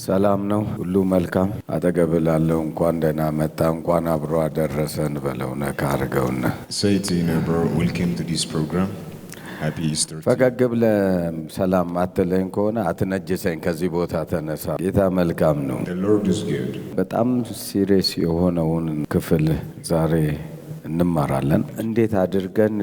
ሰላም ነው ሁሉ መልካም አጠገብ ላለው እንኳን ደህና መጣ እንኳን አብሮ አደረሰን በለውነ ካርገውና Say to your neighbor, welcome to this program. Happy Easter. ፈገግ ብለህ ሰላም አትለኝ ከሆነ አትነጅሰኝ ከዚህ ቦታ ተነሳ። ጌታ መልካም ነው። The Lord is good. በጣም ሲሪየስ የሆነውን ክፍል ዛሬ እንማራለን። እንዴት አድርገን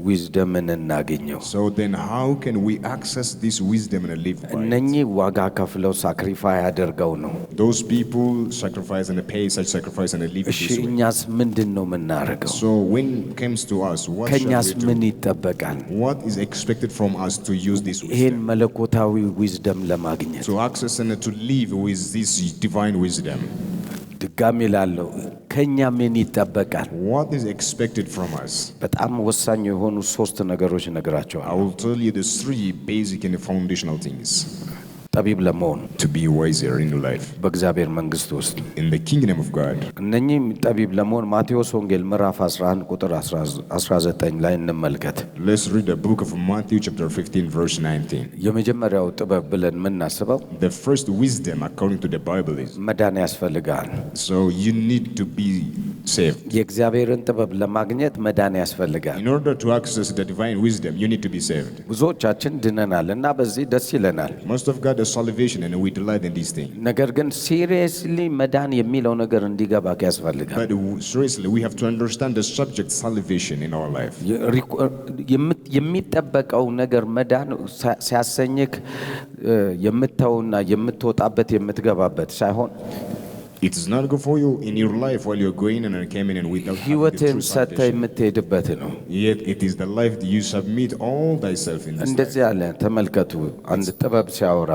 ዊዝደምን እናገኘው? So then how can we access this wisdom and live by it? እነኚህ ዋጋ ከፍለው ሳክሪፋይ አድርገው ነው። Those people sacrifice and pay such sacrifice and live እሺ this way. እኛስ ምንድነው የምናደርገው? So when it comes to us, what ከኛስ should we ምን do? ይጠበቃል? What is expected from us to use this ይሄን wisdom? መለኮታዊ ዊዝደም ለማግኘት To access and to live with this divine wisdom. ድጋሚ ላለው ከኛ ምን ይጠበቃል? What is expected from us? በጣም ወሳኝ የሆኑ ሶስት ነገሮች ነግራቸዋል። I will tell you the three basic and foundational things ጠቢብ ለመሆን to be wiser in life በእግዚአብሔር መንግስት ውስጥ in the kingdom of God. እነኚህ ጠቢብ ለመሆን ማቴዎስ ወንጌል ምዕራፍ 11 ቁጥር 19 ላይ እንመልከት። Let's read the book of Matthew chapter 15 verse 19. የመጀመሪያው ጥበብ ብለን የምናስበው The first wisdom according to the Bible is, መዳን ያስፈልጋል። so you need to be saved. የእግዚአብሔርን ጥበብ ለማግኘት መዳን ያስፈልጋል። In order to access the divine wisdom, you need to be saved. ብዙዎቻችን ድነናል እና በዚህ ደስ ይለናል። Most of God is salvation and we delight in these things. ነገር ግን ሲሪየስሊ መዳን የሚለው ነገር እንዲገባ ያስፈልጋል። But seriously, we have to understand the subject salvation in our life. የሚጠበቀው ነገር መዳን ሲያሰኝክ የምተውና የምትወጣበት የምትገባበት ሳይሆን It is not good for you in your life while you're going and coming and without having the ህይወትን true ሰጥተህ salvation. የምትሄድበት ነው። Yet it is the life that you submit all thyself in this life. እንደዚህ ያለ ተመልከቱ። አንድ ጥበብ ሲያወራ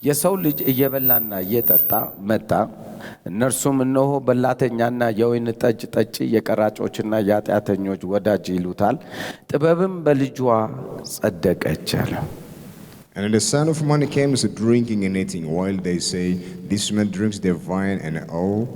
የሰው ልጅ እየበላና እየጠጣ መጣ። እነርሱም እነሆ በላተኛና የወይን ጠጅ ጠጪ የቀራጮችና የኃጢአተኞች ወዳጅ ይሉታል። ጥበብም በልጇ ጸደቀች አለ። And the Son of Man came drinking and eating, while they say, this man drinks the wine and all.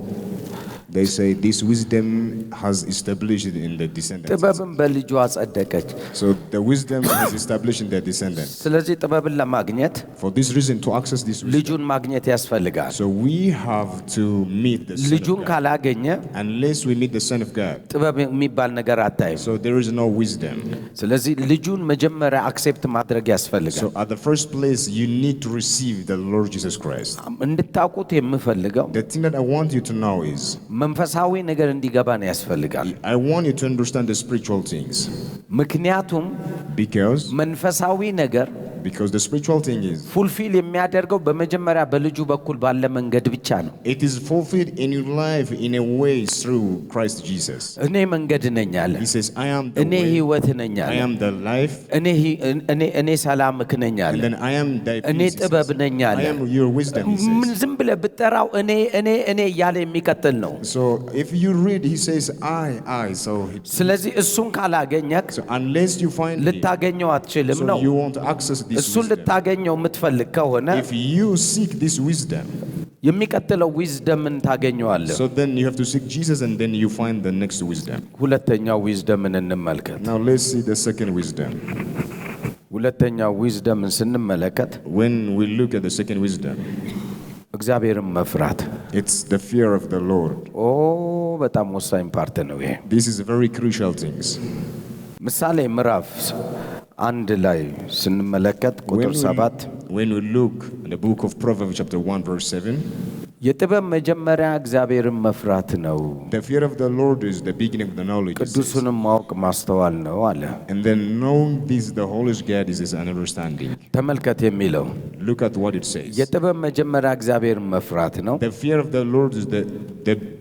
They say, this wisdom has established in the descendants. ጥበብም በልጇ ጸደቀች። So the wisdom is established in their descendants. ስለዚህ ጥበብን ለማግኘት For this reason, to access this wisdom, ልጁን ማግኘት ያስፈልጋል። so we have to meet the Son ልጁን of God. ካላገኘ Unless we meet the Son of God, ጥበብ የሚባል ነገር አታይም። so there is no wisdom. ስለዚህ ልጁን መጀመሪያ አክሴፕት ማድረግ ያስፈልጋል። So at the first place, you need to receive the Lord Jesus Christ. እንድታውቁት የምፈልገው The thing that I want you to know is, መንፈሳዊ ነገር እንዲገባን ያስፈልጋል። I want you to understand the spiritual things. ምክንያቱም መንፈሳዊ ነገር Because the spiritual thing is, ፉልፊል የሚያደርገው በመጀመሪያ በልጁ በኩል ባለ መንገድ ብቻ ነው። it is fulfilled in your life in a way through Christ Jesus. እኔ መንገድ ነኝ አለ። He says, I am the እኔ way, ሕይወት ነኝ አለ። I am the life, እኔ ሰላምክ ነኝ አለ። and then I am thy እኔ peace. He ጥበብ says, ነኝ አለ። I am your wisdom, he ምን says. ዝም ብለህ ብትጠራው እኔ እያለ የሚቀጥል ነው። So if you read, he says, I. ስለዚህ እሱን ካላገኘክ So unless you find him, ልታገኘው አትችልም so ነው። you won't access this እሱን wisdom. ልታገኘው የምትፈልግ ከሆነ If you seek this wisdom, የሚቀጥለው ዊዝደምን ታገኘዋለህ። so then you have to seek Jesus and then you find the next wisdom. ሁለተኛው ዊዝደምን እንመልከት። Now let's see the second wisdom. ሁለተኛው ዊዝደምን ስንመለከት When we look at the second wisdom, እግዚአብሔርን መፍራት it's the fear of the Lord. በጣም ወሳኝ ፓርት ነው ይሄ። This is very crucial things. ምሳሌ ምዕራፍ 1 ላይ ስንመለከት ቁጥር 7 When we look in the book of Proverbs chapter 1 verse 7, የጥበብ መጀመሪያ እግዚአብሔርን መፍራት ነው፣ the fear of the Lord is the beginning of the knowledge. It says. ቅዱሱንም ማወቅ ማስተዋል ነው አለ። And then knowing this, the Holy God is an understanding. ተመልከት የሚለው Look at what it says. የጥበብ መጀመሪያ እግዚአብሔርን መፍራት ነው። The fear of the Lord is the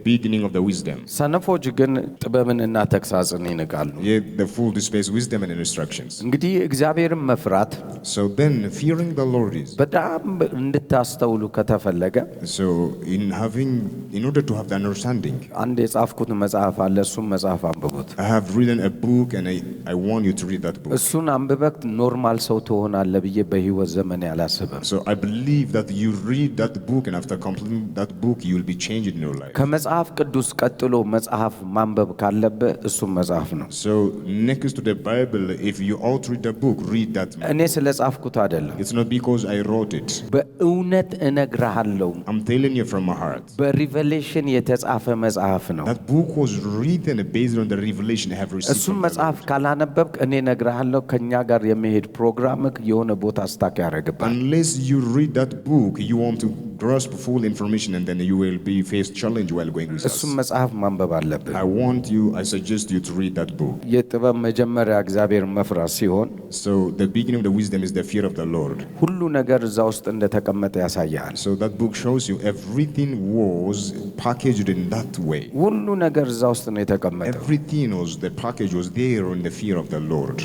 beginning of the wisdom. ሰነፎች ግን ጥበብንና ተግሳጽን ይንቃሉ። Yet the fool despises wisdom and instructions. እንግዲህ እግዚአብሔርን መፍራት So then fearing the Lord is, በጣም እንድታስተውሉ ከተፈለገ so in order to have the understanding, አንድ የጻፍኩት መጽሐፍ አለ። እሱም መጽሐፍ አንብቡት። I have written a book and I want you to read that book. እሱን አንብበክ ኖርማል ሰው ትሆናለህ ብዬ በህይወት ዘመን አላስብም። So I believe that you read that book and after completing that book you will be changed in your life. ከመጽሐፍ ከመጽሐፍ ቅዱስ ቀጥሎ መጽሐፍ ማንበብ ካለበት እሱም መጽሐፍ ነው። So next to the Bible, if you ought to read the book, read that book. እኔ ስለጻፍኩት አይደለም። It's not because I wrote it. በእውነት እነግርሃለሁ I'm telling you from my heart. በሪቨሌሽን የተጻፈ መጽሐፍ ነው። That book was written based on the revelation I have received. እሱም from the መጽሐፍ Lord. ካላነበብክ እኔ እነግርሃለሁ ከኛ ጋር የሚሄድ ፕሮግራምክ የሆነ ቦታ ስታክ ያደርግባል። Unless you read that book, you want to grasp full information and then you will be faced challenge while going with us. እሱም መጽሐፍ ማንበብ አለብህ። I suggest you to read that book. የጥበብ መጀመሪያ እግዚአብሔር መፍራት ሲሆን So the beginning of the wisdom is the fear of the Lord. ሁሉ ነገር እዛ ውስጥ እንደተቀመጠ ያሳያል። So that book shows you everything was packaged in that way. ሁሉ ነገር እዛ ውስጥ ነው የተቀመጠው። Everything was, the package was there in the fear of the Lord.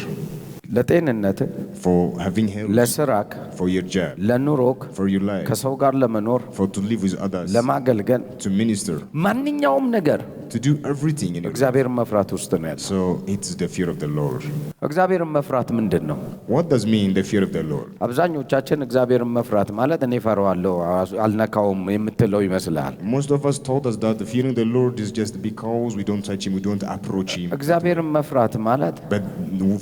ለጤንነት፣ For having health, ለስራክ፣ for your job, ለኑሮክ፣ for your life, ከሰው ጋር ለመኖር፣ for to live with others, ለማገልገል፣ to minister, ማንኛውም ነገር to do everything in your life. እግዚአብሔርን መፍራት ውስጥ ነው ያለው። So it's the fear of the Lord. እግዚአብሔርን መፍራት ምንድን ነው? What does mean the fear of the Lord? አብዛኞቻችን እግዚአብሔርን መፍራት ማለት እኔ ፈራዋለሁ አልነካውም የምትለው ይመስላል። Most of us told us that the fearing the Lord is just because we don't touch him, we don't approach him. እግዚአብሔርን መፍራት ማለት But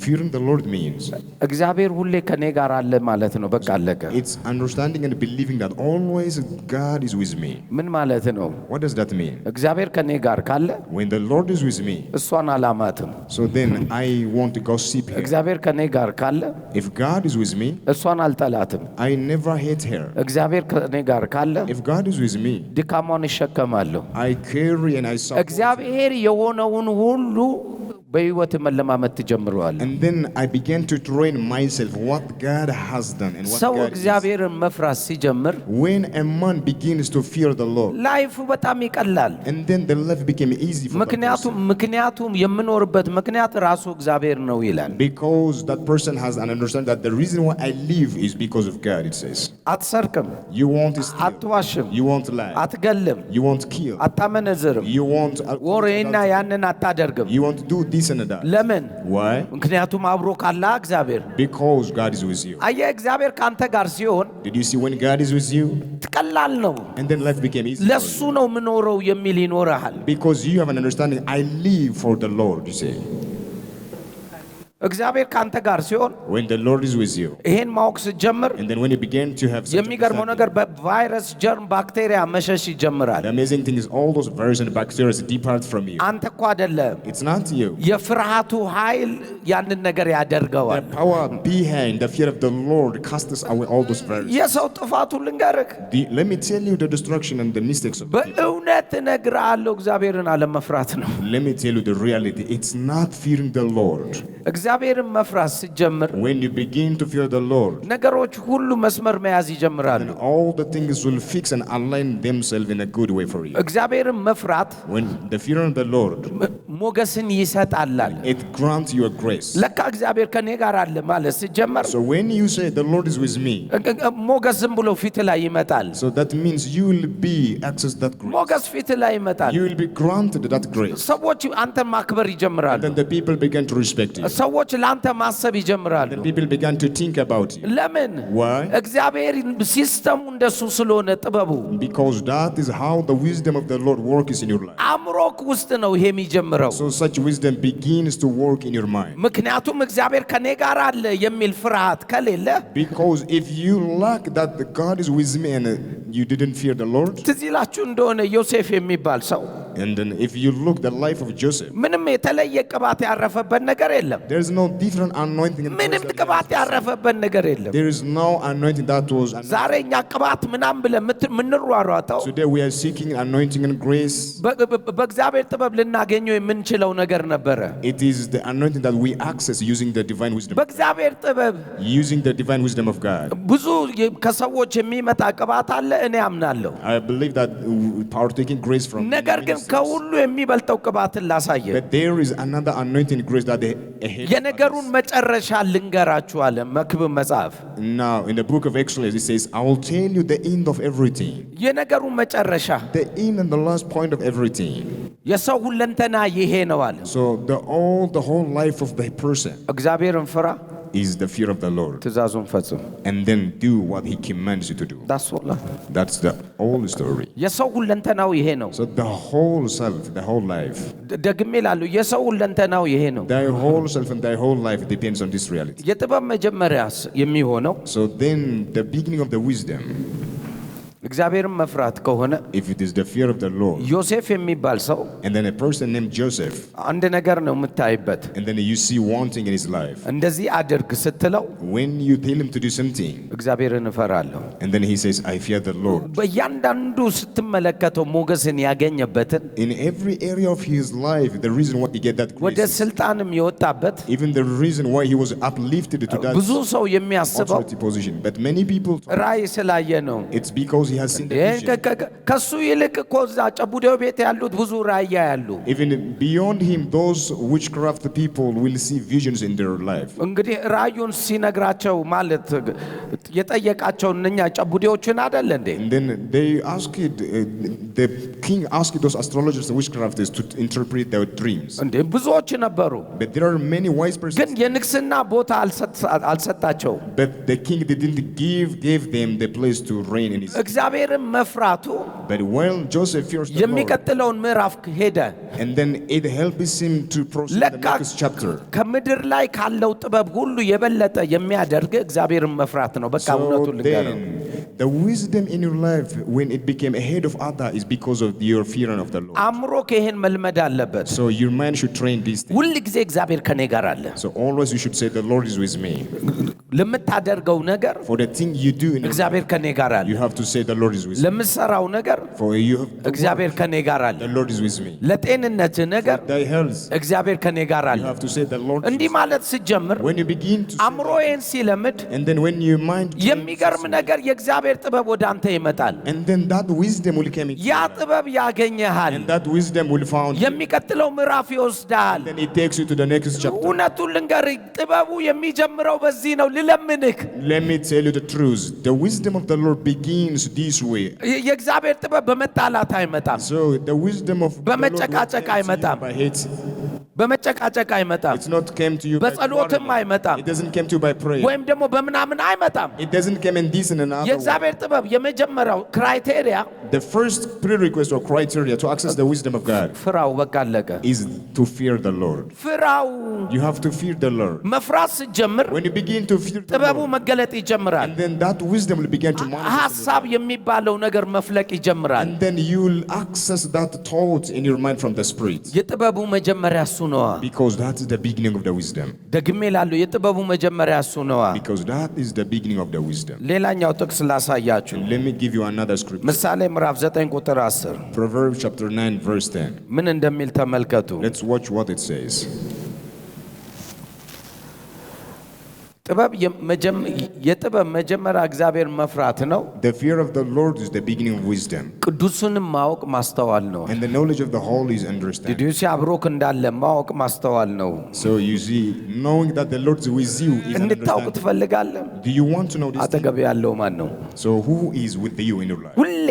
fearing the Lord means እግዚአብሔር ሁሌ ከኔ ጋር አለ ማለት ነው። በቃ አለቀ። it's understanding and believing that always God is with me. ምን ማለት ነው? What does that mean? እግዚአብሔር ከኔ ጋር ካለ When the Lord is with me, እሷን አላማትም። so then I want to gossip her. እግዚአብሔር ከኔ ጋር ካለ If God is with me, እሷን አልጠላትም። I never hate her. እግዚአብሔር ከኔ ጋር ካለ If God is with me, ድካሟን እሸከማለሁ። I carry and I suffer. እግዚአብሔር የሆነውን ሁሉ በህይወት መለማመድ ትጀምረዋለህ። And then I began to train myself what God has done and what ሰው God is. እግዚአብሔርን መፍራት ሲጀምር When a man begins to fear the Lord, ላይፉ በጣም ይቀላል። and then the life became easy for that person. ምክንያቱም የምኖርበት ምክንያት ራሱ እግዚአብሔር ነው ይላል። Because that person has an understanding that the reason why I live is because of God, it says. አትሰርቅም፣ You won't steal. አትዋሽም፣ You won't lie. አትገልም፣ You won't kill. አታመነዝርም፣ You won't ወሬና ያንን አታደርግም። You won't do this and that. ለምን? Why? ምክንያቱም አብሮ ካለ እግዚአብሔር። Because God is with you. አየህ እግዚአብሔር ካንተ ጋር ሲሆን Did you see when God is with you? ትቀላል ነው። And then life became easy. ለሱ ነው ምኖረው የሚል ይኖርሃል። Because you have an understanding, I live for the Lord, you say. እግዚአብሔር ካንተ ጋር ሲሆን When the Lord is with you. ይሄን ማወቅ ስትጀምር And then when you begin to have such የሚገርመው ነገር በቫይረስ፣ ጀርም፣ ባክቴሪያ መሸሽ ይጀምራል። the amazing thing is all those viruses and bacteria depart from you. አንተ እኮ አይደለም። It's not you. የፍርሃቱ ኃይል ያንን ነገር The ያደርገዋል። power behind the fear of the Lord casts away all those viruses. የሰው ጥፋቱ ልንገርህ፣ Let me tell you the destruction and the mistakes of people. በእውነት እነግርሃለሁ እግዚአብሔርን አለመፍራት ነው። Let me tell you the reality. It's not fearing the Lord. እግዚአብሔርን መፍራት ስትጀምር When you begin to fear the Lord, ነገሮች ሁሉ መስመር መያዝ ይጀምራሉ። then all the things will fix and align themselves in a good way for you. እግዚአብሔርን መፍራት When the fear of the Lord, ሞገስን ይሰጣላል። it grants you a grace. ለካ እግዚአብሔር ከኔ ጋር አለ ማለት ስትጀምር So when you say the Lord is with me, ሞገስ ዝም ብሎ ፊት ላይ ይመጣል። so that means you will be access that grace. ሞገስ ፊት ላይ ይመጣል። You will be granted that grace. ሰዎች አንተን ማክበር ይጀምራሉ። Then the people began to respect you. ሰዎች ለአንተ ማሰብ ይጀምራሉ። Then people began to think about you. ለምን? Why? እግዚአብሔር ሲስተሙ እንደሱ ስለሆነ ጥበቡ Because that is how the wisdom of the Lord works in your life. አእምሮክ ውስጥ ነው ይሄ የሚጀምረው። So such wisdom begins to work in your mind. ምክንያቱም እግዚአብሔር ከኔ ጋር አለ የሚል ፍርሃት ከሌለ Because if you lack that the God is with me and you didn't fear the Lord, ትዝ ይላችሁ እንደሆነ ዮሴፍ የሚባል ሰው and then if you look the life of Joseph, ምንም የተለየ ቅባት ያረፈበት ነገር የለም። there is no different anointing. ምንም ቅባት ያረፈበት ነገር የለም። There is no anointing that was ዛሬ እኛ ቅባት ምናምን ብለን ምንሯሯጠው today we are seeking anointing and grace. በእግዚአብሔር ጥበብ ልናገኘው የምንችለው ነገር ነበረ። It is the anointing that we access using the divine wisdom. በእግዚአብሔር ጥበብ Using the divine wisdom of God. ብዙ ከሰዎች የሚመጣ ቅባት አለ፣ እኔ አምናለሁ። I believe that partaking grace from ነገር ግን ከሁሉ የሚበልጠው ቅባትን ላሳየ but there is another anointing grace that they ahead. የነገሩን መጨረሻ ልንገራችሁ አለ መክብብ መጽሐፍ። Now in the book of Exodus it says, I will tell you the end of everything. የነገሩን መጨረሻ The end and the last point of everything. የሰው ሁለንተና ይሄ ነው አለ። So the whole life of the person. እግዚአብሔርን ፍራ፣ is the fear of the Lord. ትእዛዙን ፈጽም። And then do what he commands you to do. ዳስወላ That's the whole story. የሰው ሁለንተናው ይሄ ነው። So the whole self, the whole life, ደግሜ እላለሁ የሰው ሁለንተናው ይሄ ነው። thy whole self and thy whole life depends on this reality. የጥበብ መጀመሪያስ የሚሆነው So then the beginning of the wisdom, እግዚአብሔርን መፍራት ከሆነ if it is the fear of the Lord, ዮሴፍ የሚባል ሰው and then a person named Joseph, አንድ ነገር ነው የምታይበት። and then you see wanting in his life. እንደዚህ አድርግ ስትለው When you tell him to do something, እግዚአብሔርን እፈራለሁ። and then he says, I fear the Lord. በእያንዳንዱ ስትመለከተው ሞገስን ያገኘበትን In every area of his life, the reason why he get that ወደ grace, ስልጣንም የወጣበት even the reason why he was uplifted to that ብዙ ሰው የሚያስበው authority position. But many people, ራእይ ስላየ ነው። it's because he has seen the vision. ከሱ ይልቅ እኮ እዛ ጨቡዴው ቤት ያሉት ብዙ ራእይ ያሉ። Even beyond him, those witchcraft people will see visions in their life. እንግዲህ ራእዩን ሲነግራቸው ማለት የጠየቃቸው እነኛ ጨቡዴዎችን አይደል እንዴ? And then they asked, the king asked those astrologers and witchcrafters to interpret their dreams. እንዴ ብዙዎች ነበሩ፣ But there are many wise ግን persons. የንግስና ቦታ አልሰጣቸው። But the king didn't give them the place to reign in his. እግዚአብሔርን መፍራቱ But while Joseph fears the Lord, የሚቀጥለውን ምዕራፍ ሄደ። and then it helps him to proceed the ለካ next chapter. ከምድር ላይ ካለው ጥበብ ሁሉ የበለጠ የሚያደርግ እግዚአብሔርን መፍራት ነው። በቃ So እውነቱን ልንገረው። then, the wisdom in your life, when it became ahead of other, is because of your fear of the Lord. አእምሮ ይሄን መልመድ አለበት። So your mind should train these things. ሁል ጊዜ እግዚአብሔር ከኔ ጋር አለ። So always you should say, the Lord is with me. ለምታደርገው ነገር For the thing you do in your እግዚአብሔር life, ከኔ ጋር አለ። you have to say, the Lord is with me. ለምሰራው ነገር For you have እግዚአብሔር ከኔ ጋር አለ። the Lord is with me. ለጤንነት ነገር Thy health, እግዚአብሔር ከኔ ጋር አለ። you have to say, the Lord is እንዲህ with me. ማለት ሲጀምር When you begin to say that, አእምሮዬን ሲለምድ and then when your mind trains የሚገርም you, ነገር የእግዚአብሔር ጥበብ ወደ አንተ ይመጣል። and then that wisdom will come into ያ your life. ጥበብ ያገኘሃል። And that wisdom will found you. የሚቀጥለው ምዕራፍ ይወስዳል። Then it takes you to the next chapter. እውነቱን ልንገርህ፣ ጥበቡ የሚጀምረው በዚህ ነው። ልለምንህ፣ Let me tell you the truth. The wisdom of the Lord begins this way. የእግዚአብሔር ጥበብ በመጣላት አይመጣም፣ So the wisdom of the Lord በመጨቃጨቅ አይመጣም፣ by hate. በመጨቃጨቅ አይመጣም፣ It's not came to you by በጸሎትም quarreling. አይመጣም፣ It doesn't come to you by prayer. ወይም ደግሞ በምናምን አይመጣም። It doesn't come in this and another way. የእግዚአብሔር ጥበብ የመጀመሪያው ክራይቴሪያ The first prerequisite or criteria to access the wisdom of God ፍራው። በቃ አለቀ። is to fear the Lord. ፍራው። You have to fear the Lord. መፍራት ስትጀምር When you begin to fear the ጥበቡ Lord, መገለጥ ይጀምራል። and then that wisdom will begin to manifest. ሐሳብ የሚባለው ነገር መፍለቅ ይጀምራል። And then you will access that thought in your mind from the Spirit. የጥበቡ መጀመሪያ እሱ ነዋ። Because that is the beginning of the wisdom. ደግሜ እላለሁ የጥበቡ መጀመሪያ እሱ ነዋ። Because that is the beginning of the wisdom. ሌላኛው ጥቅስ ላሳያችሁ። Let me give you another scripture. ምሳሌ ምዕራፍ 9 ቁጥር 10 Proverbs chapter 9 verse 10. ምን እንደሚል ተመልከቱ። Let's watch what it says. የጥበብ መጀመሪያ እግዚአብሔር መፍራት ነው። The fear of the Lord is the beginning of wisdom. ቅዱሱንም ማወቅ ማስተዋል ነው። And the knowledge of the holy is understanding. ዲዲዩስ አብሮክ እንዳለ ማወቅ ማስተዋል ነው። So you see, knowing that the Lord is with you is an እንድታውቅ understanding. ትፈልጋለህ? Do you want to know this thing? አጠገብ ያለው ማን ነው? So who is with you in your life? ሁሌ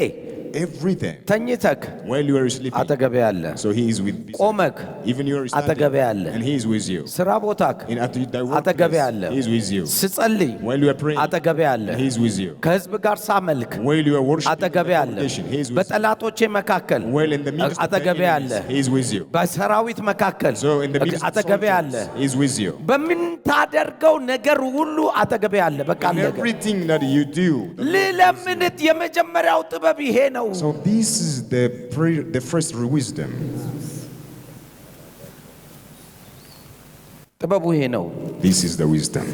Every time. ተኝተክ While you are sleeping. አጠገብ ያለ፣ So he is with you. ቆመክ Even you are አጠገብ standing. ያለ፣ And he is with you. ስራ ቦታክ In at thy አጠገብ workplace, ያለ፣ he is with you. ስጸልይ While you are praying, አጠገብ ያለ፣ he is with you. ከህዝብ ጋር ሳመልክ While you are worshiping in አጠገብ the ያለ፣ congregation, he is with you. በጠላቶቼ መካከል While in the midst of the አጠገብ ያለ፣ enemies, he is with you. በሰራዊት መካከል So in the midst of አጠገብ ያለ፣ soldiers, he is with you. በምታደርገው ነገር ሁሉ አጠገብ ያለ። በቃ In አለቀ። everything that you do. ልለምንት የመጀመሪያው ጥበብ ይሄ ነው። So this is the first wisdom. ጥበቡ ይሄ ነው። This is the wisdom.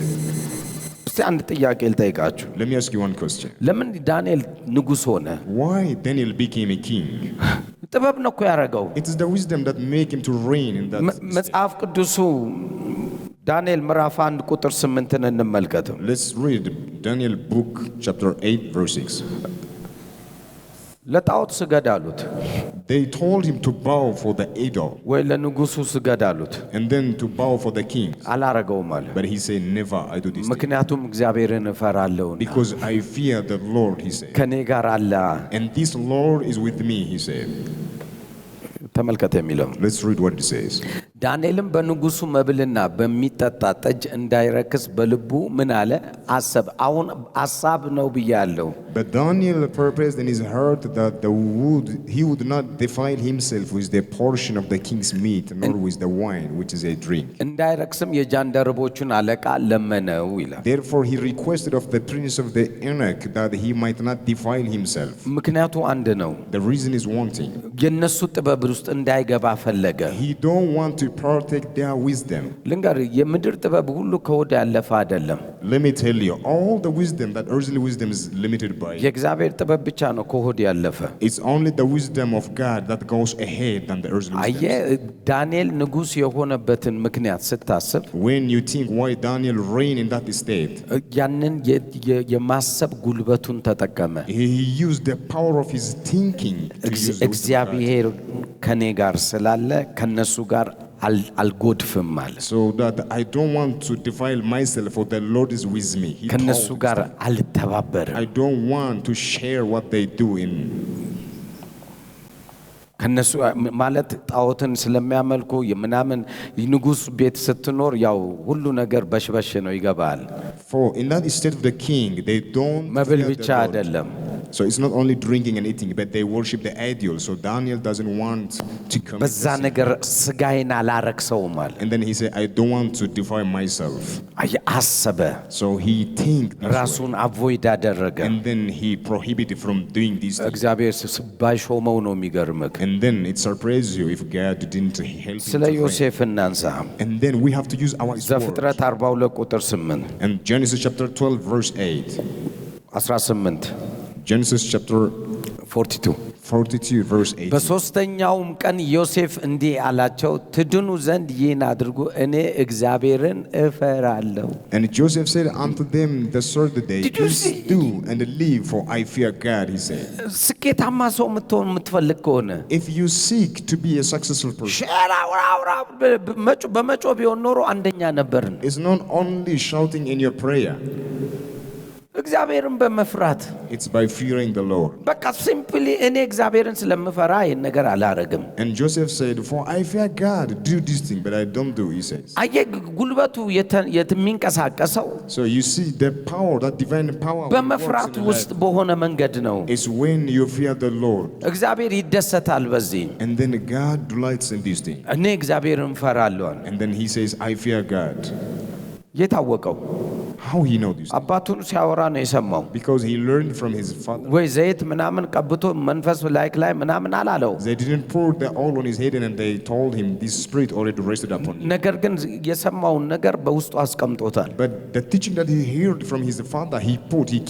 እስቲ አንድ ጥያቄ ልጠይቃችሁ። Let me ask you one question. ለምን ዳንኤል ንጉሥ ሆነ? Why Daniel became a king? ጥበብ ነው እኮ ያደረገው። It is the wisdom that make him to reign in that state. መጽሐፍ ቅዱሱ ዳንኤል ምዕራፍ 1 ቁጥር 8ን እንመልከተው። Let's read Daniel book chapter 8 verse 6. ለጣዖት ስገድ አሉት፣ They told him to bow for the idol ወይ ለንጉሱ ስገድ አሉት። and then to bow for the king. አላረገውም አለ። But he said, never I do this thing. ምክንያቱም እግዚአብሔርን እፈራለሁና Because I fear the Lord, he said. ከኔ ጋር አለ። And this Lord is with me, he said. ተመልከተ የሚለው Let's read what it says. ዳንኤልም በንጉሱ መብልና በሚጠጣ ጠጅ እንዳይረክስ በልቡ ምን አለ አሰብ። አሁን ሐሳብ ነው ብያለሁ። But Daniel purposed in his heart that he would not defile himself with the portion of the king's meat, nor with the wine, which is a drink. እንዳይረክስም የጃንደረቦቹን አለቃ ለመነው ይላል። Therefore he requested of the prince of the eunuch that he might not defile himself. ምክንያቱ አንድ ነው። The reason is one thing. የነሱ ጥበብ ውስጥ እንዳይገባ ፈለገ። He don't want to partake their wisdom. ልንገር የምድር ጥበብ ሁሉ ከወደ ያለፈ አይደለም። Let me tell you, all the wisdom, that earthly wisdom is limited by. የእግዚአብሔር ጥበብ ብቻ ነው ከወደ ያለፈ። It's only the wisdom of God that goes ahead than the earthly አየ wisdom. ዳንኤል ንጉስ የሆነበትን ምክንያት ስታስብ When you think why Daniel reigned in that state, ያንን የማሰብ ጉልበቱን ተጠቀመ። he used the power of his thinking to use the wisdom of God. እግዚአብሔር ከኔ ጋር ስላለ ከነሱ ጋር አልጎድፍም ማለት So that I don't want to defile myself, for the Lord is with me. He ከነሱ told ጋር us, አልተባበርም። I don't want to share what they do in. ከነሱ ማለት ጣዖትን ስለሚያመልኩ የምናምን ንጉስ ቤት ስትኖር ያው ሁሉ ነገር በሽበሽ ነው ይገባል። For in that state of the king, they don't መብል fear ብቻ the Lord. አይደለም። So it's not only drinking and eating, but they worship the idol. So Daniel doesn't want to commit በዛ the sin. ነገር ስጋዬን አላረክሰውም አለ። And then he said, I don't want to defile myself. አሰበ። So he think this way. ራሱን አቮይድ አደረገ። And then he prohibited from doing these things. እግዚአብሔር ባይሾመው ነው የሚገርምህ። And then it surprises you if God didn't help him ስለ to reign. ዮሴፍ እናንሳ። And then we have to use our sword. ዘፍጥረት 42 ቁጥር 8 And Genesis chapter 12 verse 8. 18 Genesis chapter 42 verse 8. በሶስተኛውም ቀን ዮሴፍ እንዲህ አላቸው ትድኑ ዘንድ ይህን አድርጉ እኔ እግዚአብሔርን እፈራለሁ። And Joseph said unto them the third day, Did you please see? do and live, for I fear God, he said. ስኬታማ ሰው የምትፈልግ ከሆነ If you seek to be a successful person, ሸራ ወራውራ በመጮ ቢሆን ኖሮ አንደኛ ነበርን። it's not only shouting in your prayer, እግዚአብሔርን በመፍራት it's by fearing the Lord. በቃ ሲምፕሊ እኔ እግዚአብሔርን ስለምፈራ ይሄን ነገር አላረግም። And Joseph said, for I fear God, do this thing, but I don't do, he says. አየ ጉልበቱ የሚንቀሳቀሰው So you see the power, that divine power በመፍራት ውስጥ በሆነ መንገድ ነው። is when you fear the Lord. እግዚአብሔር ይደሰታል በዚህ። And then God delights in this thing. እኔ እግዚአብሔርን እፈራለሁ። And then he says, I fear God. የታወቀው How he know this? አባቱን ሲያወራ ነው የሰማው። Because he learned from his father. ወይ ዘይት ምናምን ቀብቶ መንፈስ ላይ ምናምን አላለው። They didn't pour the oil on his head and they told him this spirit already rested upon him. ነገር ግን የሰማውን ነገር በውስጡ አስቀምጦታል። But the teaching that he heard from his father, he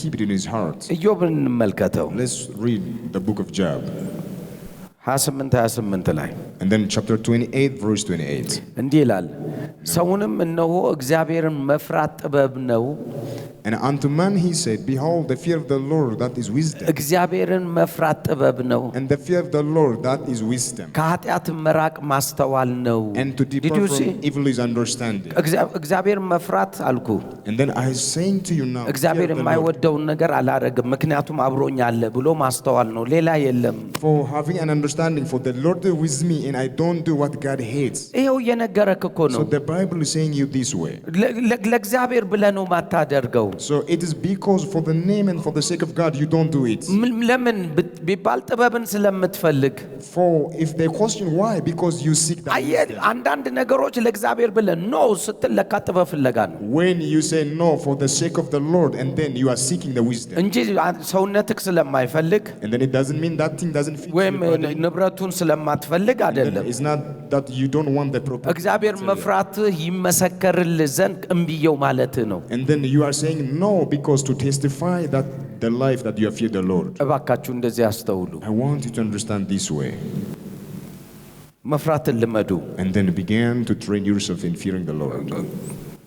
keep it in his heart. ኢዮብን እንመልከተው። Let's read the book of Job. 28 ላይ And then chapter 28 verse 28. እንዲህ ይላል ሰውንም እነሆ እግዚአብሔርን መፍራት ጥበብ ነው። And unto man he said, behold, the fear of the Lord, that is wisdom. እግዚአብሔርን መፍራት ጥበብ ነው። And the fear of the Lord, that is wisdom. ከኃጢአት መራቅ ማስተዋል ነው። And to depart from evil is understanding. እግዚአብሔርን መፍራት አልኩ። And then I saying to you now, እግዚአብሔር fear the Lord. የማይወደውን ነገር አላረግም ምክንያቱም አብሮኝ አለ ብሎ ማስተዋል ነው። ሌላ የለም። For having an understanding, for the Lord is with me, and I don't do what God hates. ይሄው እየነገረክ እኮ So ነው። the Bible is saying you this way. ለእግዚአብሔር ብለህ ነው ማታደርገው። So it is because for the name and for the sake of God you don't do it. ለምን ቢባል ጥበብን ስለምትፈልግ። For if they question why, because you seek that wisdom. አንዳንድ ነገሮች ለእግዚአብሔር ብለህ ኖ ስትል ለካ ጥበብ ፍለጋ ነው When you say no for the sake of the Lord, and then you are seeking the wisdom. እንጂ ሰውነትህ ስለማይፈልግ And then it doesn't mean that thing doesn't fit ወይም your body. ንብረቱን ስለማትፈልግ አይደለም። It's not that you don't want the property. እግዚአብሔር መፍራትህ ይመሰከርልህ ዘንድ እምቢየው ማለትህ ነው። And then you are saying no because to testify that the life that you have feared the Lord. እባካችሁ እንደዚህ አስተውሉ። I want you to understand this way. መፍራትን ልመዱ። And then begin to train yourself in fearing the Lord.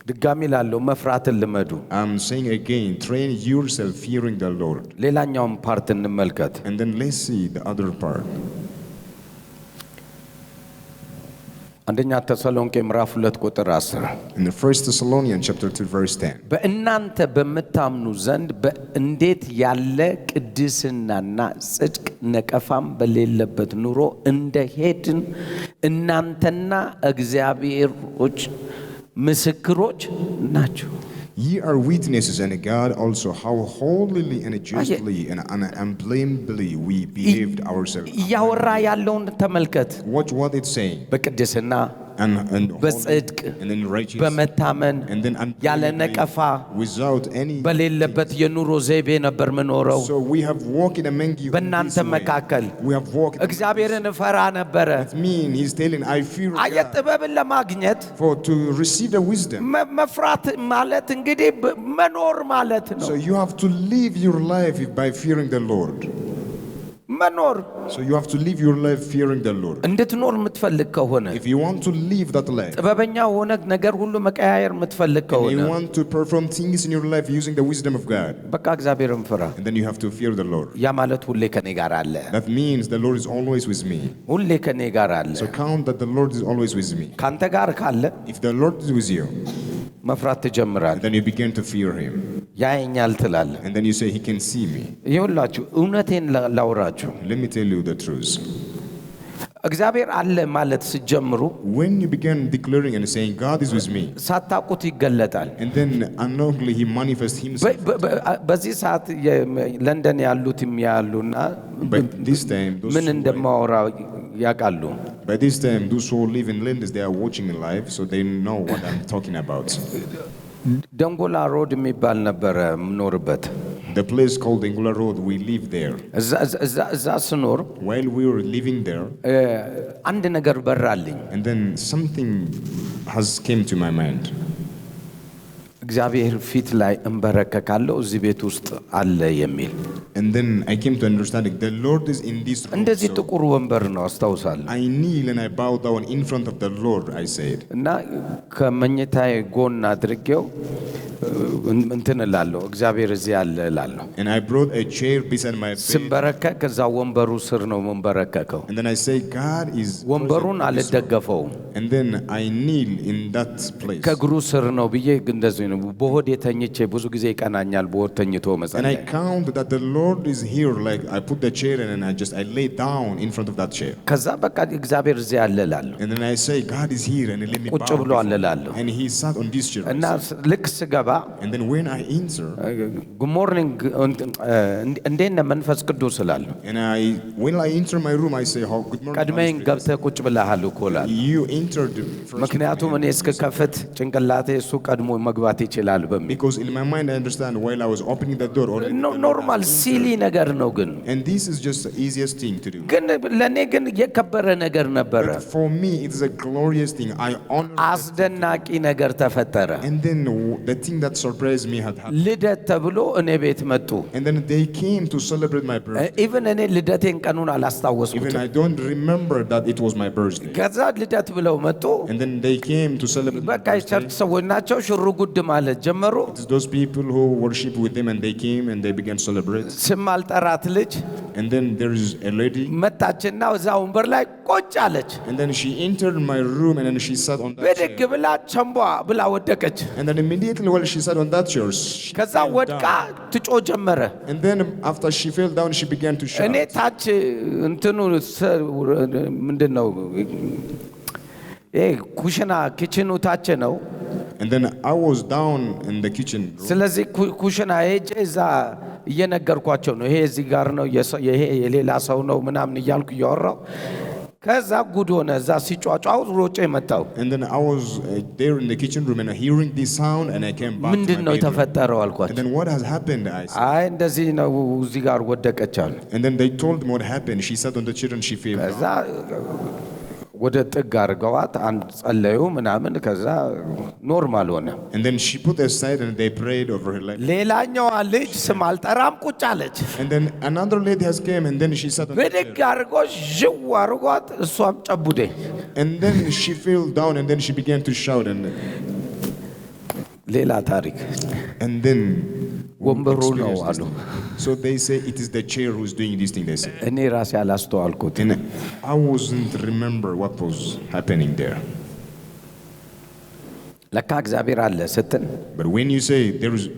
ድጋሚ ላለው መፍራትን ልመዱ። I'm saying again, train yourself fearing the Lord. ሌላኛውን ፓርት እንመልከት። And then let's see the other part. አንደኛ ተሰሎንቄ ምዕራፍ 2 ቁጥር 10 In the 1 Thessalonians chapter 2 verse 10. በእናንተ በምታምኑ ዘንድ በእንዴት ያለ ቅድስናና ጽድቅ ነቀፋም በሌለበት ኑሮ እንደሄድን እናንተና እግዚአብሔሮች ምስክሮች ናችሁ። Ye are witnesses, and God also, how holily and justly and unblameably we behaved ourselves. እያወራ ያለውን ተመልከት። Watch what it's saying. በቅድስና And በጽድቅ and in righteousness በመታመን and then ያለ ነቀፋ without any በሌለበት የኑሮ ዘይቤ ነበር ምኖረው። So we have walked among you. በእናንተ መካከል We have walked. እግዚአብሔርን እፈራ ነበረ። It means he's telling I fear አየህ God. ጥበብን ለማግኘት For to receive the wisdom. መፍራት ማለት እንግዲህ መኖር ማለት ነው። So you have to live your life by fearing the Lord. መኖር So you have to live your life fearing the Lord. እንድትኖር የምትፈልግ ከሆነ If you want to live that life, ጥበበኛ ሆነ ነገር ሁሉ መቀያየር የምትፈልግ and ከሆነ you want to perform things in your life using the wisdom of God, በቃ እግዚአብሔርን ፍራ። and then you have to fear the Lord. ያ ማለት ሁሌ ከኔ ጋር አለ። That means the Lord is always with me. ሁሌ ከኔ ጋር አለ። So count that the Lord is always with me. ካንተ ጋር ካለ If the Lord is with you, መፍራት ትጀምራለህ። then you begin to fear Him. ያየኛል ትላለህ። And then you say, He can see me. ይኸውላችሁ እውነቴን ላውራችሁ። Let me tell you the truth. እግዚአብሔር አለ ማለት ሲጀምሩ When you begin declaring and saying, God is with me, ሳታውቁት ይገለጣል። and then unknowingly He manifests Himself. በዚህ ሰዓት ለንደን ያሉት የሚያሉና By this time, ምን እንደማወራ ያውቃሉ። by this time, those who live in London, they are watching me live, so they know what I'm talking about. ደንጎላ ሮድ የሚባል ነበረ የምኖርበት። The place called Angular Road, we live there. እዛ ስኖር While we were living there, አንድ ነገር በራልኝ። and then something has came to my mind. እግዚአብሔር ፊት ላይ እንበረከካለሁ እዚህ ቤት ውስጥ አለ የሚል። And then I came to understand that the Lord is in this room. እንደዚህ So ጥቁር ወንበር ነው አስታውሳለሁ። I kneel and I bow down in front of the Lord, I said. እና ከመኝታዬ ጎን አድርጌው እንትን እላለሁ እግዚአብሔር እዚህ አለ እላለሁ። And I brought a chair beside my bed. ስንበረከክ ከዛ ወንበሩ ስር ነው መንበረከከው። And then I say, God is ወንበሩን present in this room. አልደገፈውም። And then I kneel in that place. ከእግሩ ስር ነው ብዬ እንደዚህ ነው። በሆዴ ተኝቼ ብዙ ጊዜ ይቀናኛል በሆድ ተኝቶ And መጸለይ። I count that the Lord is here. Like I put the chair and I lay down in front of that chair. ከዛ በቃ እግዚአብሔር እዚህ አለ እላለሁ። And then I say, God is here, and let me ቁጭ bow ብሎ አለ before እላለሁ። him. And He sat on this chair. እና ልክ ስገባ And then when I enter, ጉድ ሞርኒንግ እንዴት ነህ መንፈስ ቅዱስ እላለሁ። and when I enter my room, I say, "Oh, good morning." ቀድመኝ Holy Spirit." ገብተህ ቁጭ ብለሃል እኮ እላለሁ። You entered first. ምክንያቱም እኔ እስክከፍት ጭንቅላቴ እሱ ቀድሞ መግባት ይችላል በሚል Because in my mind I understand while I was opening the door. ኖርማል ሲሊ ነገር ነው ግን And this is just the easiest thing to do. ግን ለእኔ ግን የከበረ ነገር ነበረ። But for me, it is a glorious thing. I honor. አስደናቂ ነገር ተፈጠረ። And then the thing that surprised me had happened. ልደት ተብሎ እኔ ቤት መጡ። And then they came to celebrate my birthday. ኢቭን እኔ ልደቴን ቀኑን Even አላስታወስኩትም። I don't remember that it was my birthday. ከዛ ልደት ብለው መጡ። And then they came to celebrate my በቃ birthday. የቸርች ሰዎች ናቸው። ሽሩ ጉድ ማለት ጀመሩ። It's those people who worship with them, and they came and they began to celebrate. ስም አልጠራት ልጅ And then there is a lady, መጣችና እዛ ወንበር ላይ ቁጭ አለች። and then she entered my room, and then she sat on that ብድግ chair. ብላ ቸንቧ ብላ ወደቀች። And then immediately while she sat on that chair, she ከዛ fell ወድቃ down. ትጮ ጀመረ። And then after she fell down, she began to shout. እኔ ታች እንትኑ ምንድን ነው ኩሽና ኪችኑ ታች ነው። And then I was down in the kitchen room. ስለዚህ ኩሽና ሄጄ እዛ እየነገርኳቸው ነው። ይሄ እዚህ ጋር ነው፣ ይሄ የሌላ ሰው ነው ምናምን እያልኩ እያወራው ከዛ ጉድ ሆነ። እዛ ሲጫጫው ሮጬ መጣው። And then I was there in the kitchen room and hearing this sound, and I came back to ምንድን my ነው bedroom. የተፈጠረው And አልኳቸው። then what has happened? I said. አይ እንደዚህ ነው እዚህ ጋር ወደቀች አሉ። And then they told me what happened. She sat on the chair and she fell ከዛ down. ወደ ጥግ አድርገዋት አንድ ጸለዩ ምናምን ከዛ ኖርማል ሆነ። And then she put aside and they prayed over her life. ሌላኛዋ ልጅ ስም አልጠራም ቁጭ አለች። And then another lady has came and then she sat on the ብድግ chair. አድርጎ ዥው አድርጓት እሷም ጨቡዴ። And then she fell down and then she began to shout and ሌላ ታሪክ then ወንበሩ ነው experienced አሉ። this. So they say it is the chair who's doing this thing, they say. እኔ ራሴ አላስተዋልኩት። And I wasn't remember what was happening there. ለካ እግዚአብሔር አለ ስትል But when you say